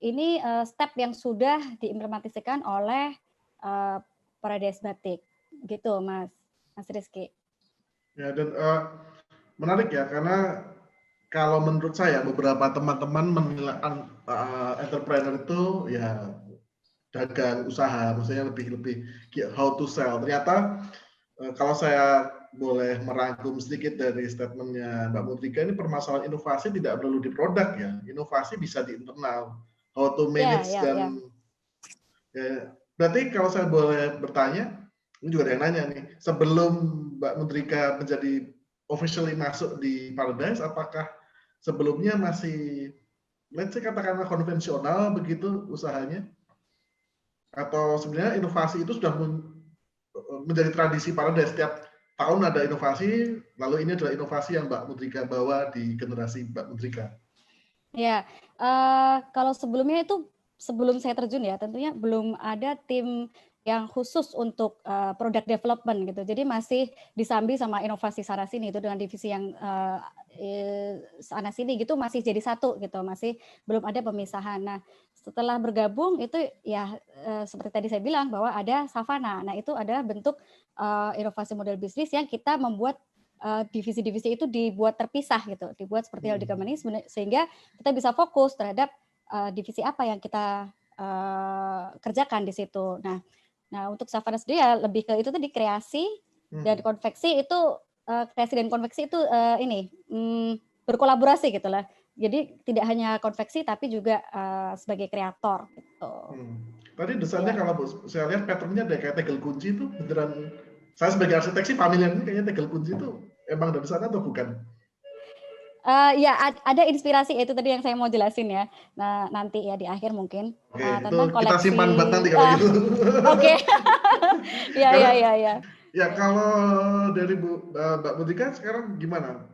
Ini step yang sudah diimplementasikan oleh Paradise Batik, gitu Mas Rizky. Ya, dan menarik ya, karena kalau menurut saya beberapa teman-teman menilai entrepreneur itu ya dagang usaha, maksudnya lebih how to sell. Ternyata kalau saya boleh merangkum sedikit dari statementnya Mbak Mutrika, ini permasalahan inovasi tidak perlu di produk ya, inovasi bisa di internal, how to manage dan ya, berarti kalau saya boleh bertanya, ini juga ada yang nanya nih, sebelum Mbak Mutrika menjadi officially masuk di Paradise, apakah sebelumnya masih, let's say katakanlah konvensional begitu usahanya, atau sebenarnya inovasi itu sudah menjadi tradisi Paradise, setiap tahun ada inovasi, lalu ini adalah inovasi yang Mbak Mutrika bawa di generasi Mbak Mutrika. Ya, kalau sebelumnya itu sebelum saya terjun ya, tentunya belum ada tim yang khusus untuk product development gitu. Jadi masih disambi sama inovasi sana sini itu dengan divisi yang sana sini gitu masih jadi satu gitu, masih belum ada pemisahan. Nah, setelah bergabung itu ya seperti tadi saya bilang bahwa ada Savana. Nah, itu adalah bentuk inovasi model bisnis yang kita membuat divisi-divisi itu dibuat terpisah gitu, dibuat seperti holding company sehingga kita bisa fokus terhadap divisi apa yang kita kerjakan di situ. Nah untuk Savana sendiri ya lebih ke itu tadi kreasi dan konveksi itu kreasi dan konveksi itu berkolaborasi gitu lah. Jadi tidak hanya konveksi tapi juga sebagai kreator gitu. Tadi desainnya kalau saya lihat patternnya ada kayak tegel kunci itu beneran. Saya sebagai arsitek sih familiar ini kayaknya tegel kunci itu emang dari sana atau bukan? Ya ada inspirasi itu tadi yang saya mau jelasin ya. Nah nanti ya di akhir mungkin tentang koleksi. Kita simpan buat nanti kalau gitu. Oke. Ya. Ya kalau dari Mbak Mutika sekarang gimana?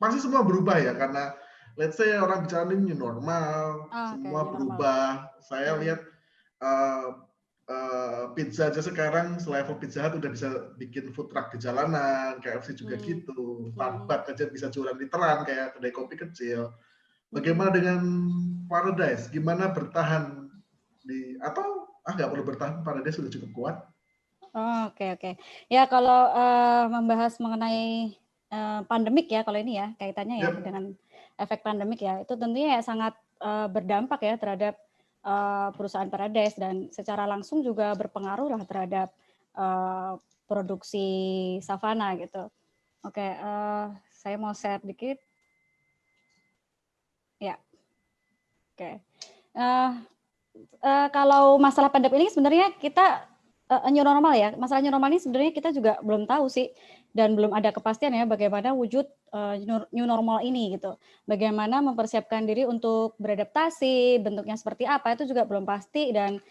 Pasti semua berubah ya karena let's say orang bicara new normal, semua berubah. Saya lihat pizza aja sekarang selevel Pizza Hut udah bisa bikin food truck di jalanan, KFC juga gitu, Starbucks aja bisa jualan literan kayak kedai kopi kecil. Bagaimana dengan Paradise? Gimana bertahan atau nggak perlu bertahan, Paradise sudah cukup kuat? Oke. Ya kalau membahas mengenai pandemik ya, kalau ini ya kaitannya ya dengan efek pandemik ya, itu tentunya ya sangat berdampak ya terhadap perusahaan Paradise dan secara langsung juga berpengaruh lah terhadap produksi Savana gitu. Oke, saya mau share dikit. Ya, oke. Kalau masalah pandemi ini sebenarnya kita new normal ya. Masalah new normal ini sebenarnya kita juga belum tahu sih dan belum ada kepastian ya bagaimana wujud new normal ini gitu. Bagaimana mempersiapkan diri untuk beradaptasi, bentuknya seperti apa itu juga belum pasti dan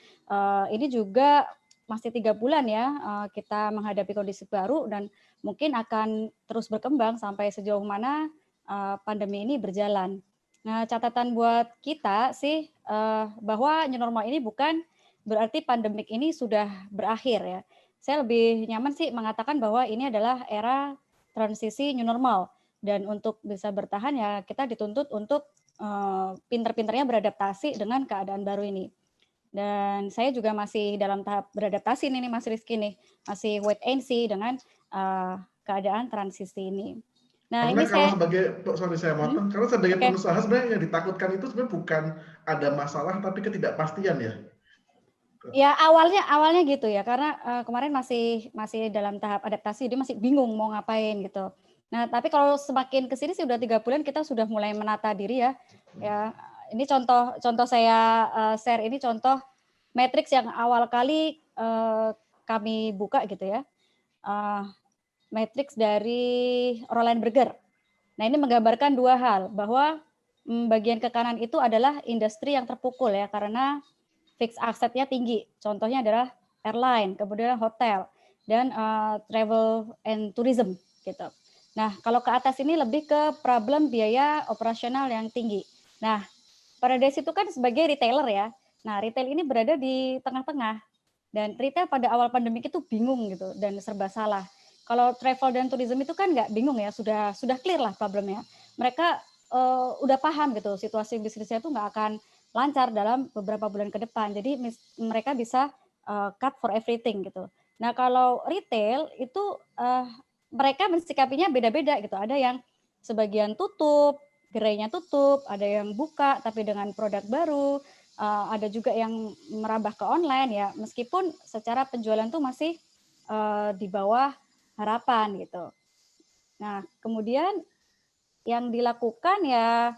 ini juga masih 3 bulan ya kita menghadapi kondisi baru dan mungkin akan terus berkembang sampai sejauh mana pandemi ini berjalan. Nah, catatan buat kita sih bahwa new normal ini bukan berarti pandemik ini sudah berakhir ya. Saya lebih nyaman sih mengatakan bahwa ini adalah era transisi new normal dan untuk bisa bertahan ya kita dituntut untuk pinter-pinternya beradaptasi dengan keadaan baru ini. Dan saya juga masih dalam tahap beradaptasi nih Mas Rizky nih, masih wait and see dengan keadaan transisi ini. Nah, karena ini kalau saya motong, karena sebagai pengusaha sebenarnya yang ditakutkan itu sebenarnya bukan ada masalah tapi ketidakpastian ya. Ya awalnya gitu ya karena kemarin masih dalam tahap adaptasi, dia masih bingung mau ngapain gitu. Nah tapi kalau semakin kesini sih udah 3 bulan kita sudah mulai menata diri ya. Ya ini contoh saya share ini contoh matriks yang awal kali kami buka gitu ya. Matriks dari Roland Berger. Nah ini menggambarkan 2 hal bahwa bagian ke kanan itu adalah industri yang terpukul ya karena fixed assetnya tinggi. Contohnya adalah airline, kemudian hotel, dan travel and tourism gitu. Nah, kalau ke atas ini lebih ke problem biaya operasional yang tinggi. Nah, Paradise itu kan sebagai retailer ya. Nah, retail ini berada di tengah-tengah. Dan retail pada awal pandemi itu bingung gitu dan serba salah. Kalau travel dan tourism itu kan nggak bingung ya, sudah clear lah problemnya. Mereka udah paham gitu situasi bisnisnya itu nggak akan lancar dalam beberapa bulan ke depan. Jadi mereka bisa cut for everything gitu. Nah kalau retail itu mereka mensikapinya beda-beda gitu. Ada yang sebagian tutup, gerainya tutup, ada yang buka tapi dengan produk baru, ada juga yang merambah ke online ya. Meskipun secara penjualan tuh masih di bawah harapan gitu. Nah kemudian yang dilakukan ya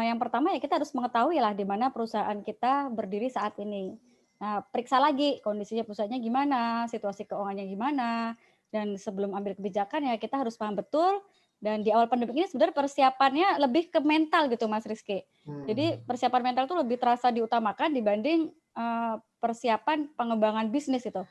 yang pertama ya kita harus mengetahui lah di mana perusahaan kita berdiri saat ini. Nah, periksa lagi kondisinya perusahaannya gimana, situasi keuangannya gimana, dan sebelum ambil kebijakan ya kita harus paham betul. Dan di awal pandemi ini sebenarnya persiapannya lebih ke mental gitu, Mas Rizky. Jadi persiapan mental itu lebih terasa diutamakan dibanding persiapan pengembangan bisnis itu.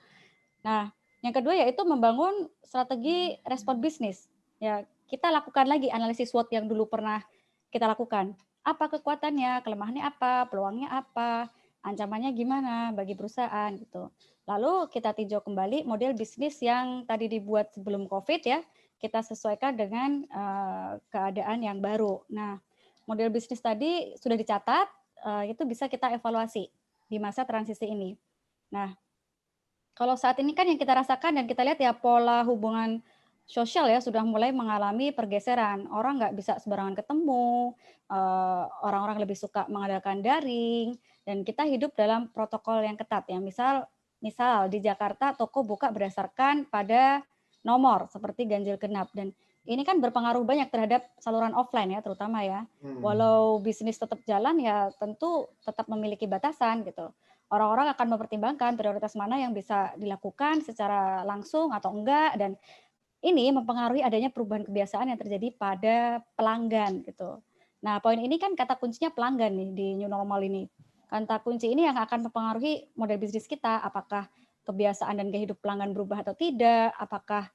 Nah, yang kedua yaitu membangun strategi respon bisnis. Ya, kita lakukan lagi analisis SWOT yang dulu pernah kita lakukan. Apa kekuatannya, kelemahannya apa, peluangnya apa, ancamannya gimana bagi perusahaan gitu. Lalu kita tinjau kembali model bisnis yang tadi dibuat sebelum COVID ya, kita sesuaikan dengan keadaan yang baru. Nah, model bisnis tadi sudah dicatat, itu bisa kita evaluasi di masa transisi ini. Nah, kalau saat ini kan yang kita rasakan dan kita lihat ya pola hubungan sosial ya sudah mulai mengalami pergeseran. Orang nggak bisa sembarangan ketemu, orang-orang lebih suka mengandalkan daring, dan kita hidup dalam protokol yang ketat ya. Misal di Jakarta toko buka berdasarkan pada nomor seperti ganjil genap, dan ini kan berpengaruh banyak terhadap saluran offline ya terutama ya. Walau bisnis tetap jalan ya tentu tetap memiliki batasan gitu. Orang-orang akan mempertimbangkan prioritas mana yang bisa dilakukan secara langsung atau enggak, dan ini mempengaruhi adanya perubahan kebiasaan yang terjadi pada pelanggan gitu. Nah, poin ini kan kata kuncinya pelanggan nih di new normal ini. Kata kunci ini yang akan mempengaruhi model bisnis kita, apakah kebiasaan dan gaya hidup pelanggan berubah atau tidak, apakah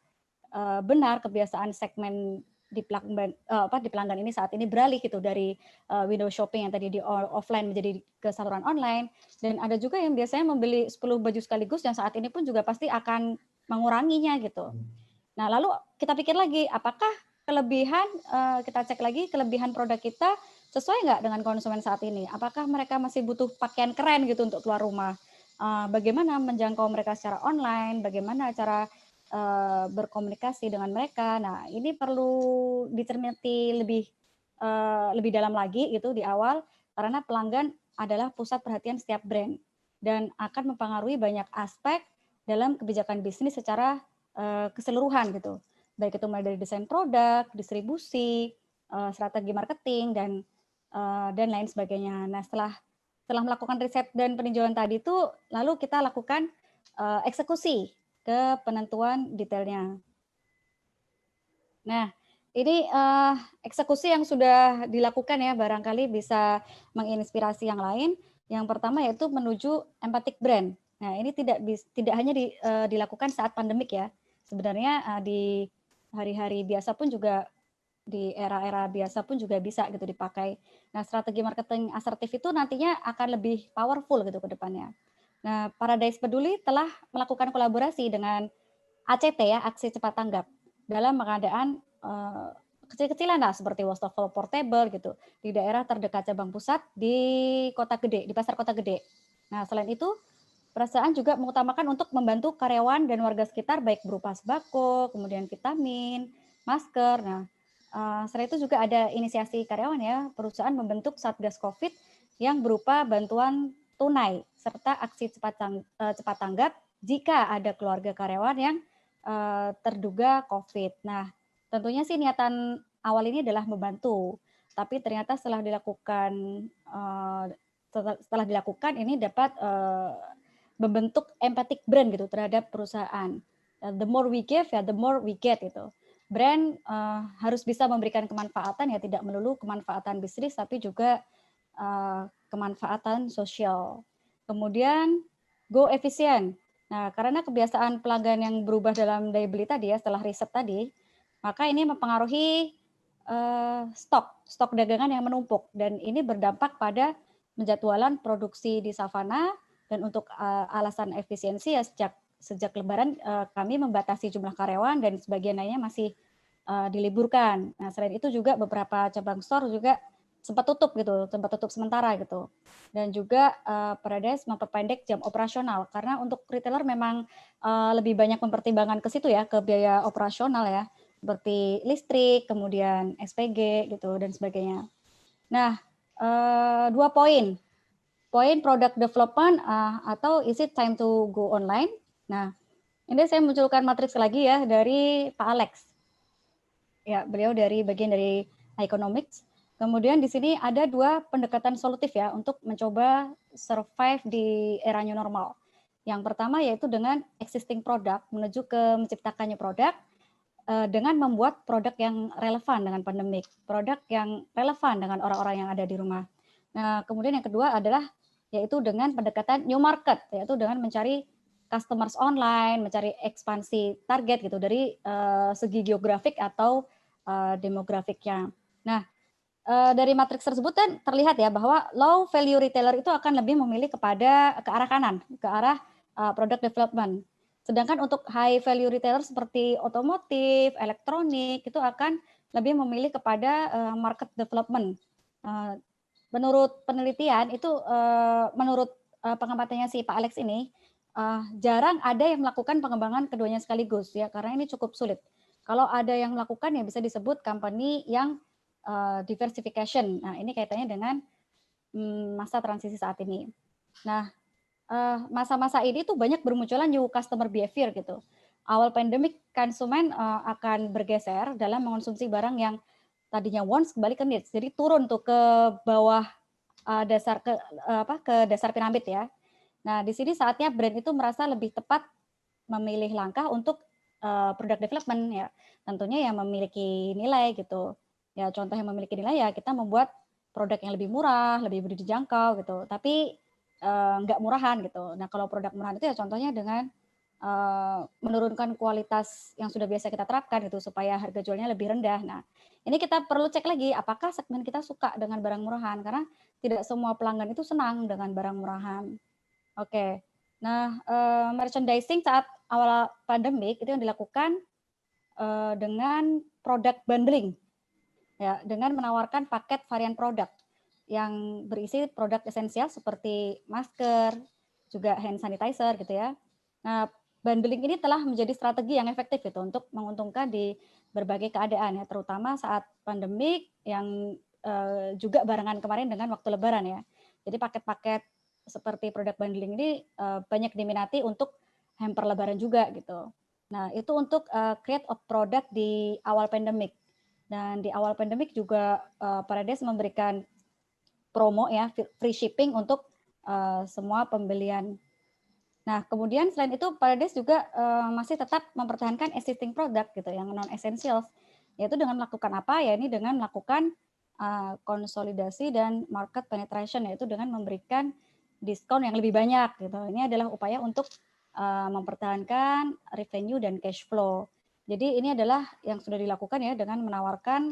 benar kebiasaan segmen di pelanggan ini saat ini beralih gitu dari window shopping yang tadi di offline menjadi ke saluran online. Dan ada juga yang biasanya membeli 10 baju sekaligus yang saat ini pun juga pasti akan menguranginya gitu. Nah, lalu kita pikir lagi, apakah kelebihan, kita cek lagi kelebihan produk kita sesuai nggak dengan konsumen saat ini? Apakah mereka masih butuh pakaian keren gitu untuk keluar rumah? Bagaimana menjangkau mereka secara online? Bagaimana cara berkomunikasi dengan mereka? Nah, ini perlu dicermati lebih dalam lagi gitu di awal, karena pelanggan adalah pusat perhatian setiap brand dan akan mempengaruhi banyak aspek dalam kebijakan bisnis secara keseluruhan gitu, baik itu mulai dari desain produk, distribusi, strategi marketing dan lain sebagainya. Nah, setelah melakukan riset dan peninjauan tadi itu, lalu kita lakukan eksekusi ke penentuan detailnya. Nah, ini eksekusi yang sudah dilakukan ya, barangkali bisa menginspirasi yang lain. Yang pertama yaitu menuju empathic brand. Nah, ini tidak hanya dilakukan saat pandemik ya. Sebenarnya di hari-hari biasa pun juga, di era-era biasa pun juga bisa gitu dipakai. Nah, strategi marketing asertif itu nantinya akan lebih powerful gitu ke depannya. Nah, Paradise Peduli telah melakukan kolaborasi dengan ACT ya, Aksi Cepat Tanggap, dalam pengadaan kecil-kecilan lah seperti wastafel portable gitu di daerah terdekat cabang pusat di kota gede, di pasar kota gede. Nah, selain itu perusahaan juga mengutamakan untuk membantu karyawan dan warga sekitar baik berupa sembako, kemudian vitamin, masker. Nah, selain itu juga ada inisiasi karyawan ya, perusahaan membentuk Satgas Covid yang berupa bantuan tunai serta aksi cepat tanggap jika ada keluarga karyawan yang terduga Covid. Nah, tentunya sih niatan awal ini adalah membantu, tapi ternyata setelah dilakukan ini dapat membentuk empathic brand gitu terhadap perusahaan. The more we give ya the more we get gitu. Brand harus bisa memberikan kemanfaatan ya, tidak melulu kemanfaatan bisnis tapi juga kemanfaatan sosial. Kemudian go efisien. Nah, karena kebiasaan pelanggan yang berubah dalam daya beli tadi ya, setelah riset tadi, maka ini mempengaruhi stok dagangan yang menumpuk, dan ini berdampak pada penjadwalan produksi di savana. Dan untuk alasan efisiensi ya, sejak Lebaran kami membatasi jumlah karyawan dan sebagian lainnya masih diliburkan. Nah, selain itu juga beberapa cabang store juga sempat tutup sementara gitu. Dan juga Paradise memperpendek jam operasional karena untuk retailer memang lebih banyak mempertimbangkan ke situ ya, ke biaya operasional ya, seperti listrik, kemudian SPG gitu dan sebagainya. Nah, 2 poin product development atau is it time to go online. Nah, ini saya munculkan matriks lagi ya dari Pak Alex. Ya, beliau dari bagian dari economics. Kemudian di sini ada 2 pendekatan solutif ya untuk mencoba survive di era new normal. Yang pertama yaitu dengan existing product menuju ke menciptakan new product dengan membuat produk yang relevan dengan pandemik, produk yang relevan dengan orang-orang yang ada di rumah. Nah, kemudian yang kedua adalah yaitu dengan pendekatan new market, yaitu dengan mencari customers online, mencari ekspansi target gitu dari segi geografik atau demografiknya. Nah, dari matriks tersebut kan terlihat ya bahwa low value retailer itu akan lebih memilih ke arah kanan, ke arah product development. Sedangkan untuk high value retailer seperti otomotif, elektronik itu akan lebih memilih kepada market development. Menurut penelitian itu menurut pengamatannya si Pak Alex ini jarang ada yang melakukan pengembangan keduanya sekaligus ya, karena ini cukup sulit. Kalau ada yang melakukan ya bisa disebut company yang diversification. Nah, ini kaitannya dengan masa transisi saat ini. Nah, masa-masa ini tuh banyak bermunculan new customer behavior gitu. Awal pandemik konsumen akan bergeser dalam mengonsumsi barang yang tadinya wants kembali ke needs. Jadi turun tuh ke bawah ke dasar piramid ya. Nah, di sini saatnya brand itu merasa lebih tepat memilih langkah untuk product development ya. Tentunya yang memiliki nilai gitu. Ya contoh yang memiliki nilai ya kita membuat produk yang lebih murah, lebih mudah dijangkau gitu. Tapi nggak murahan gitu. Nah kalau produk murahan itu ya contohnya dengan menurunkan kualitas yang sudah biasa kita terapkan gitu supaya harga jualnya lebih rendah. Nah ini kita perlu cek lagi apakah segmen kita suka dengan barang murahan karena tidak semua pelanggan itu senang dengan barang murahan. Oke. Nah merchandising saat awal pandemik itu yang dilakukan dengan product bundling ya dengan menawarkan paket varian produk yang berisi produk esensial seperti masker, juga hand sanitizer gitu ya. Nah, bundling ini telah menjadi strategi yang efektif itu untuk menguntungkan di berbagai keadaan ya, terutama saat pandemik yang juga barengan kemarin dengan waktu Lebaran ya. Jadi paket-paket seperti produk bundling ini banyak diminati untuk hamper Lebaran juga gitu. Nah, itu untuk create of product di awal pandemik. Dan di awal pandemik juga Parades memberikan promo ya, free shipping untuk semua pembelian. Nah, kemudian selain itu Parades juga masih tetap mempertahankan existing product gitu yang non essentials. Yaitu dengan melakukan apa? Ya ini dengan melakukan konsolidasi dan market penetration, yaitu dengan memberikan diskon yang lebih banyak gitu. Ini adalah upaya untuk mempertahankan revenue dan cash flow. Jadi ini adalah yang sudah dilakukan ya dengan menawarkan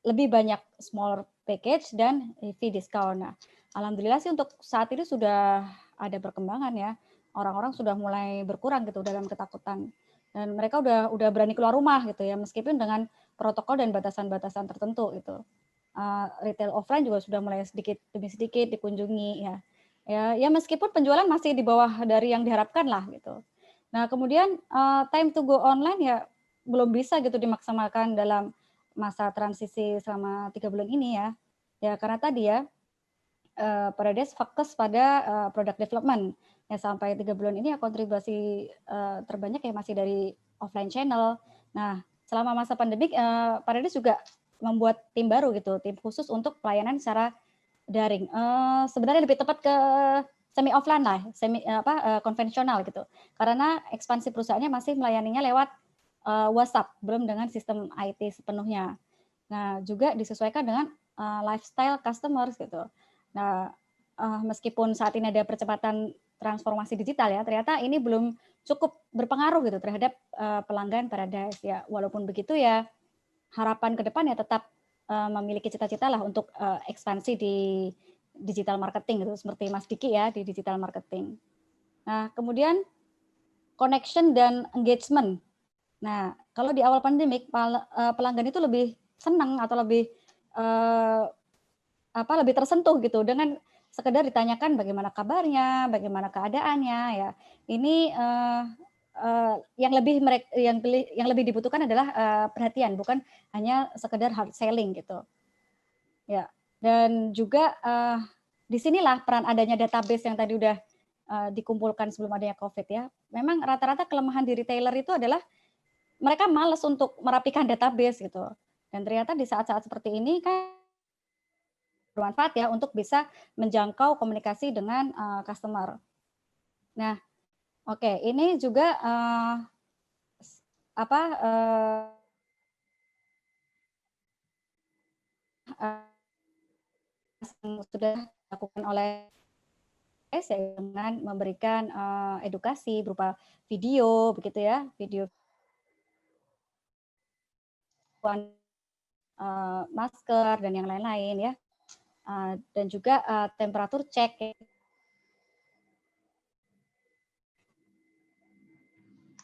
lebih banyak small package dan heavy discount. Nah, alhamdulillah sih untuk saat ini sudah ada perkembangan ya. Orang-orang sudah mulai berkurang gitu dalam ketakutan. Dan mereka udah berani keluar rumah gitu ya, meskipun dengan protokol dan batasan-batasan tertentu gitu. Retail offline juga sudah mulai sedikit demi sedikit dikunjungi ya. Ya meskipun penjualan masih di bawah dari yang diharapkan lah gitu. Nah, kemudian time to go online ya belum bisa gitu dimaksimalkan dalam masa transisi selama 3 bulan ini ya. Ya karena tadi ya Parades fokus pada product development. Ya sampai 3 bulan ini ya kontribusi terbanyak ya masih dari offline channel. Nah, selama masa pandemik Parades juga membuat tim baru gitu, tim khusus untuk pelayanan secara daring. Sebenarnya lebih tepat ke semi offline lah, konvensional gitu. Karena ekspansi perusahaannya masih melayaninya lewat WhatsApp, belum dengan sistem IT sepenuhnya. Nah, juga disesuaikan dengan lifestyle customers gitu. Nah, meskipun saat ini ada percepatan transformasi digital ya, ternyata ini belum cukup berpengaruh gitu terhadap pelanggan Parades ya. Walaupun begitu ya, harapan ke depan ya tetap memiliki cita-cita lah untuk ekspansi di digital marketing gitu, seperti Mas Diki ya di digital marketing. Nah, kemudian connection dan engagement. Nah, kalau di awal pandemik pelanggan itu lebih senang atau lebih lebih tersentuh gitu dengan sekedar ditanyakan bagaimana kabarnya, bagaimana keadaannya ya. Ini yang lebih dibutuhkan adalah perhatian, bukan hanya sekedar hard selling gitu. Ya. Dan juga disinilah peran adanya database yang tadi udah dikumpulkan sebelum adanya COVID ya. Memang rata-rata kelemahan di retailer itu adalah mereka malas untuk merapikan database gitu. Dan ternyata di saat-saat seperti ini kan bermanfaat ya untuk bisa menjangkau komunikasi dengan customer. Nah, oke, ini juga sudah dilakukan oleh dengan memberikan edukasi berupa video begitu ya, video masker dan yang lain-lain ya, dan juga temperatur cek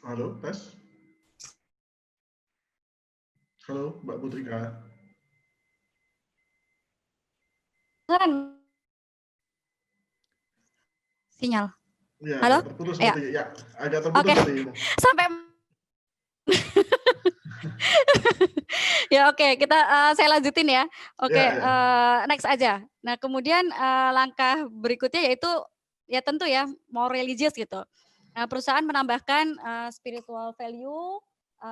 Halo, tes. Halo, Mbak Putrika. Sinyal. Ya, Halo? agak terputus Ya. seperti ya, agak terputus Oke. seperti ini. Sampai ya oke, saya lanjutin ya. Oke, Ya, ya. next aja. Nah, kemudian langkah berikutnya yaitu ya tentu ya mau religious gitu. Nah, perusahaan menambahkan spiritual value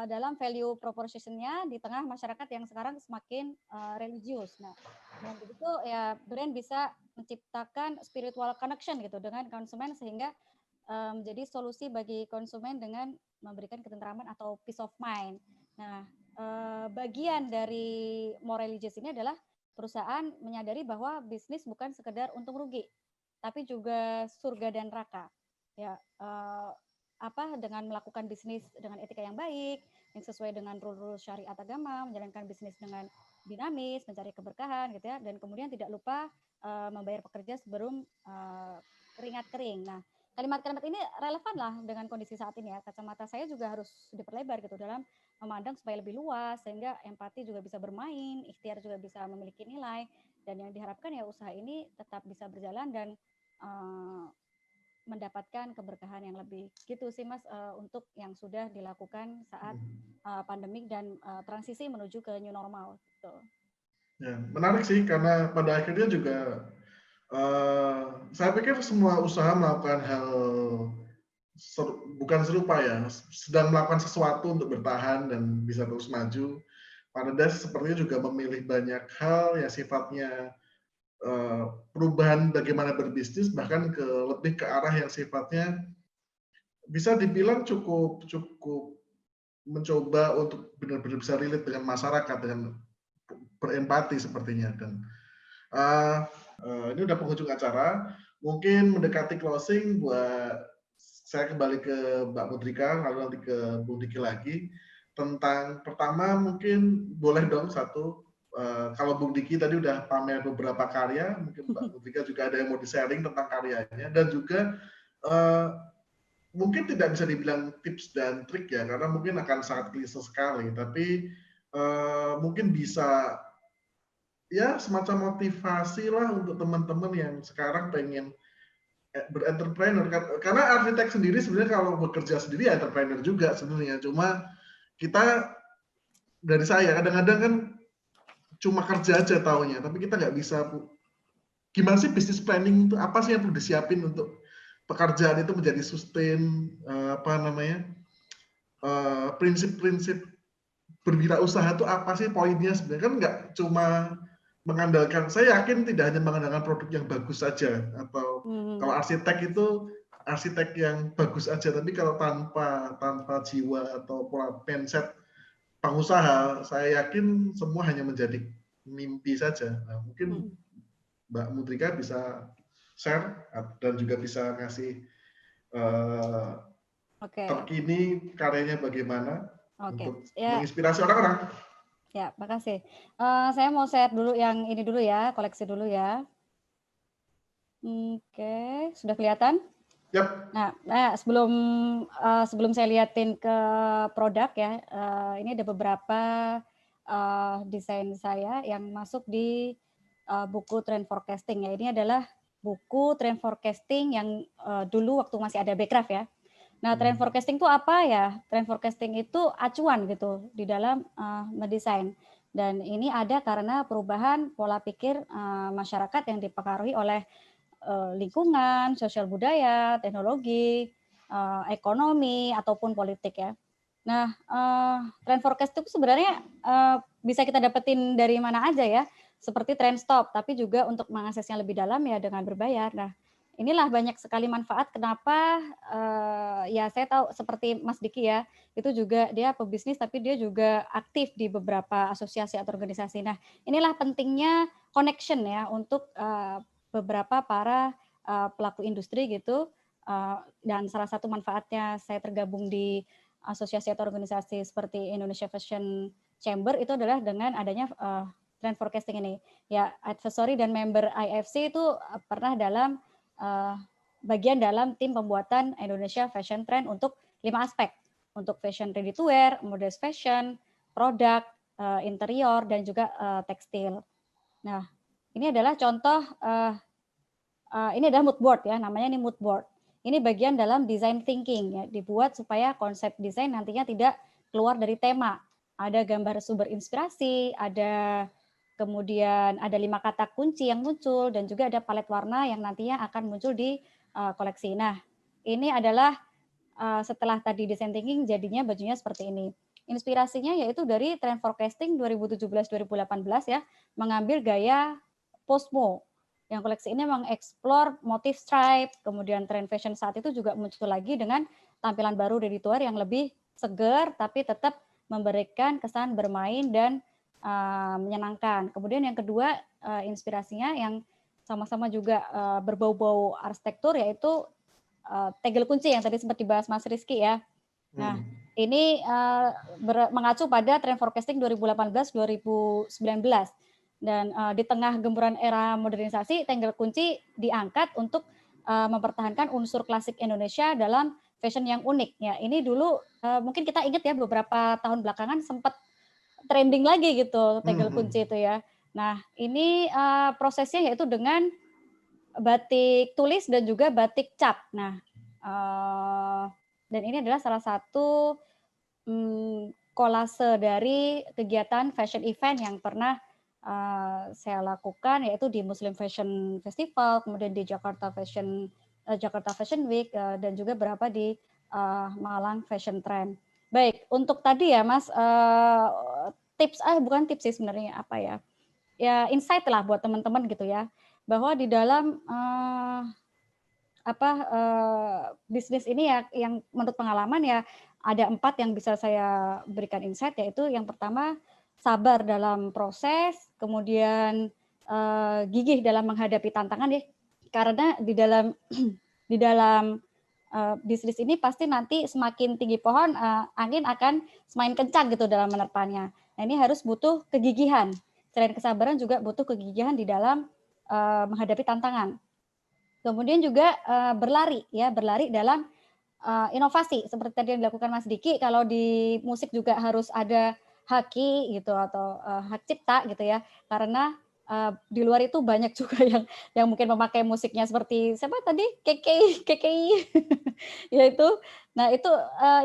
dalam value proposition-nya di tengah masyarakat yang sekarang semakin religius. Nah, dengan begitu ya brand bisa menciptakan spiritual connection gitu dengan konsumen sehingga menjadi solusi bagi konsumen dengan memberikan ketentraman atau peace of mind. Nah, bagian dari more religious ini adalah perusahaan menyadari bahwa bisnis bukan sekedar untung rugi, tapi juga surga dan neraka. Ya, dengan melakukan bisnis dengan etika yang baik, yang sesuai dengan rule-rule syariat agama, menjalankan bisnis dengan dinamis, mencari keberkahan gitu ya, dan kemudian tidak lupa membayar pekerja sebelum keringat kering. Nah, kalimat-kalimat ini relevan lah dengan kondisi saat ini ya. Kacamata saya juga harus diperlebar gitu dalam memandang supaya lebih luas sehingga empati juga bisa bermain, ikhtiar juga bisa memiliki nilai, dan yang diharapkan ya usaha ini tetap bisa berjalan dan mendapatkan keberkahan yang lebih gitu sih Mas untuk yang sudah dilakukan saat pandemik dan transisi menuju ke new normal gitu. Ya, menarik sih karena pada akhirnya juga saya pikir semua usaha melakukan hal bukan serupa ya, sedang melakukan sesuatu untuk bertahan dan bisa terus maju. Pada dasarnya sepertinya juga memilih banyak hal yang sifatnya perubahan bagaimana berbisnis, bahkan lebih ke arah yang sifatnya bisa dibilang cukup mencoba untuk benar-benar bisa relate dengan masyarakat, dengan berempati sepertinya. Dan ini udah penghujung acara, mungkin mendekati closing, buat saya kembali ke Mbak Putrika, lalu nanti ke Bung Diki lagi. Tentang pertama mungkin boleh dong satu, kalau Bung Diki tadi udah pamer beberapa karya, mungkin Mbak Putrika juga ada yang mau di-sharing tentang karyanya, dan juga mungkin tidak bisa dibilang tips dan trik ya, karena mungkin akan sangat klise sekali, tapi mungkin bisa ya semacam motivasi lah untuk teman-teman yang sekarang pengen berentrepreneur. Karena arsitek sendiri sebenarnya kalau bekerja sendiri ya entrepreneur juga sebenarnya. Cuma kita dari saya kadang-kadang kan cuma kerja aja taunya, tapi kita nggak bisa gimana sih bisnis planning itu, apa sih yang perlu disiapin untuk pekerjaan itu menjadi sustain, prinsip-prinsip berwirausaha itu apa sih poinnya sebenarnya, kan nggak cuma mengandalkan, saya yakin tidak hanya mengandalkan produk yang bagus saja, atau kalau arsitek itu arsitek yang bagus aja, tapi kalau tanpa jiwa atau pola mindset pengusaha, saya yakin semua hanya menjadi mimpi saja. Nah, mungkin Mbak Mutrika bisa share dan juga bisa ngasih terkini karyanya bagaimana untuk menginspirasi orang-orang. Ya, makasih. Saya mau share dulu yang ini dulu ya, koleksi dulu ya. Oke, sudah kelihatan? Yep. Nah, sebelum saya liatin ke produk ya, ini ada beberapa desain saya yang masuk di buku Trend Forecasting ya. Ini adalah buku Trend Forecasting yang dulu waktu masih ada Backcraft ya. Nah, trend forecasting itu apa ya? Trend forecasting itu acuan gitu di dalam mendesain. Dan ini ada karena perubahan pola pikir masyarakat yang dipengaruhi oleh lingkungan, sosial budaya, teknologi, ekonomi, ataupun politik ya. Nah, trend forecast itu sebenarnya bisa kita dapetin dari mana aja ya, seperti trend stop, tapi juga untuk mengaksesnya lebih dalam ya dengan berbayar. Nah, inilah banyak sekali manfaat kenapa ya saya tahu seperti Mas Diki ya, itu juga dia pebisnis tapi dia juga aktif di beberapa asosiasi atau organisasi. Nah, inilah pentingnya connection ya untuk beberapa para pelaku industri gitu, dan salah satu manfaatnya saya tergabung di asosiasi atau organisasi seperti Indonesia Fashion Chamber itu adalah dengan adanya trend forecasting ini. Ya, advisory dan member IFC itu pernah dalam bagian dalam tim pembuatan Indonesia Fashion Trend untuk 5 aspek. untuk fashion ready to wear, modest fashion, produk, interior, dan juga tekstil. Nah, ini adalah contoh, ini adalah mood board ya, namanya ini mood board. Ini bagian dalam design thinking ya, dibuat supaya konsep desain nantinya tidak keluar dari tema. Ada gambar sumber inspirasi, ada kemudian ada 5 kata kunci yang muncul, dan juga ada palet warna yang nantinya akan muncul di koleksi. Nah, ini adalah setelah tadi design thinking jadinya bajunya seperti ini. Inspirasinya yaitu dari trend forecasting 2017-2018 ya, mengambil gaya Postmo. Yang koleksi ini mengeksplor motif stripe, kemudian tren fashion saat itu juga muncul lagi dengan tampilan baru ready to wear yang lebih segar tapi tetap memberikan kesan bermain dan menyenangkan. Kemudian yang kedua inspirasinya yang sama-sama juga berbau-bau arsitektur yaitu tegel kunci yang tadi sempat dibahas Mas Rizky ya. Nah, ini mengacu pada trend forecasting 2018-2019. Dan di tengah gempuran era modernisasi, tegel kunci diangkat untuk mempertahankan unsur klasik Indonesia dalam fashion yang unik. Ya, ini dulu mungkin kita ingat ya beberapa tahun belakangan sempat trending lagi gitu tegel kunci itu ya. Nah, ini prosesnya yaitu dengan batik tulis dan juga batik cap. Nah, dan ini adalah salah satu kolase dari kegiatan fashion event yang pernah saya lakukan, yaitu di Muslim Fashion Festival, kemudian di Jakarta Fashion Week, dan juga beberapa di Malang Fashion Trend. Baik, untuk tadi ya Mas, bukan tips sih sebenarnya, apa ya, ya insight lah buat teman-teman gitu ya, bahwa di dalam bisnis ini ya yang menurut pengalaman ya ada 4 yang bisa saya berikan insight, yaitu yang pertama sabar dalam proses, kemudian gigih dalam menghadapi tantangan ya, karena di dalam di dalam bisnis ini pasti nanti semakin tinggi pohon angin akan semakin kencang gitu dalam menerpanya. Nah, ini harus butuh kegigihan. Selain kesabaran juga butuh kegigihan di dalam menghadapi tantangan. Kemudian juga berlari dalam inovasi seperti tadi yang dilakukan Mas Diki. Kalau di musik juga harus ada haki gitu atau hak cipta gitu ya, karena di luar itu banyak juga yang mungkin memakai musiknya seperti siapa tadi KKI ya itu. Nah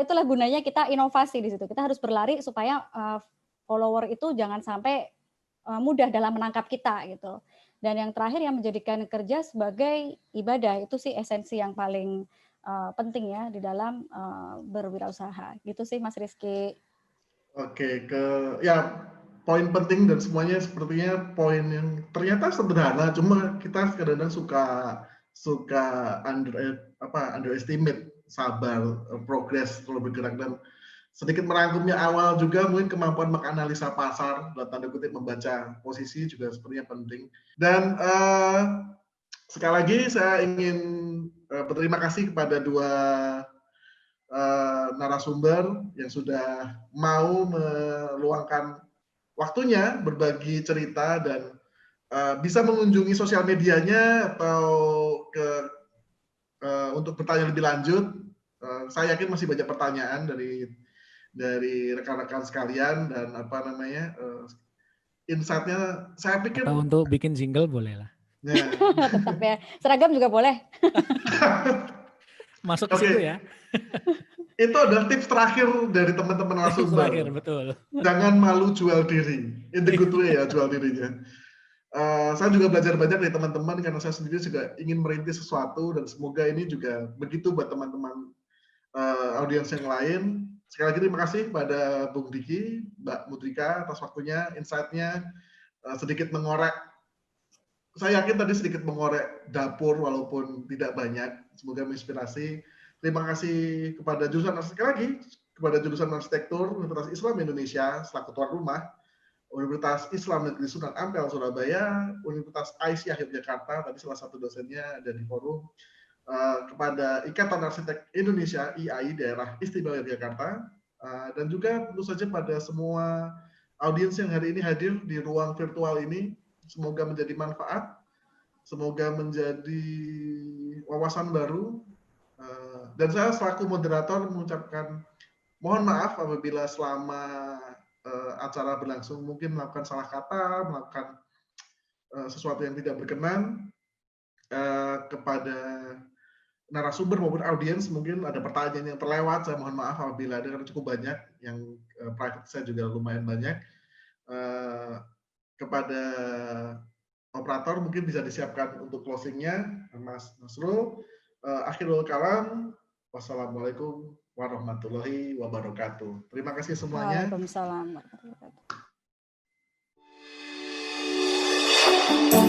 itulah gunanya kita inovasi di situ. Kita harus berlari supaya follower itu jangan sampai mudah dalam menangkap kita gitu. Dan yang terakhir yang menjadikan kerja sebagai ibadah, itu sih esensi yang paling penting ya di dalam berwirausaha. Gitu sih Mas Rizky. Oke, poin penting dan semuanya sepertinya poin yang ternyata sederhana, cuma kita kadang-kadang suka underestimate sabar, progress kalau bergerak, dan sedikit merangkumnya awal juga mungkin kemampuan menganalisa pasar, dalam tanda kutip membaca posisi juga sepertinya penting. Dan sekali lagi saya ingin berterima kasih kepada dua narasumber yang sudah mau meluangkan waktunya berbagi cerita dan bisa mengunjungi sosial medianya atau untuk bertanya lebih lanjut. Saya yakin masih banyak pertanyaan dari rekan-rekan sekalian, dan insight-nya saya pikir atau untuk bikin single boleh lah. Ya. Tetap ya. Seragam juga boleh. Masuk ke situ ya. Itu adalah tips terakhir dari teman-teman narasumber. Terakhir, betul. Jangan malu jual diri. In the good way ya jual dirinya. Saya juga belajar banyak dari teman-teman karena saya sendiri juga ingin merintis sesuatu, dan semoga ini juga begitu buat teman-teman audiens yang lain. Sekali lagi terima kasih pada Bung Diki, Mbak Mudrika atas waktunya, insight-nya, sedikit mengorek. Saya yakin tadi sedikit mengorek dapur walaupun tidak banyak. Semoga menginspirasi. Terima kasih kepada jurusan arsitektur Universitas Islam Indonesia selaku tuan rumah, Universitas Islam Negeri Sunan Ampel Surabaya, Universitas Aisyah Yogyakarta, tadi salah satu dosennya ada di forum, kepada Ikatan Arsitek Indonesia IAI Daerah Istimewa Yogyakarta, dan juga tentu saja pada semua audiens yang hari ini hadir di ruang virtual ini. Semoga menjadi manfaat, semoga menjadi wawasan baru, dan saya selaku moderator mengucapkan Mohon maaf apabila selama acara berlangsung mungkin melakukan salah kata, melakukan sesuatu yang tidak berkenan. Kepada narasumber maupun audiens mungkin ada pertanyaan yang terlewat, saya mohon maaf apabila ada, karena cukup banyak yang private saya juga lumayan banyak. Kepada operator mungkin bisa disiapkan untuk closingnya, Mas Nasrul. Akhirul kalam, wassalamualaikum warahmatullahi wabarakatuh. Terima kasih semuanya. Waalaikumsalam warahmatullahi wabarakatuh.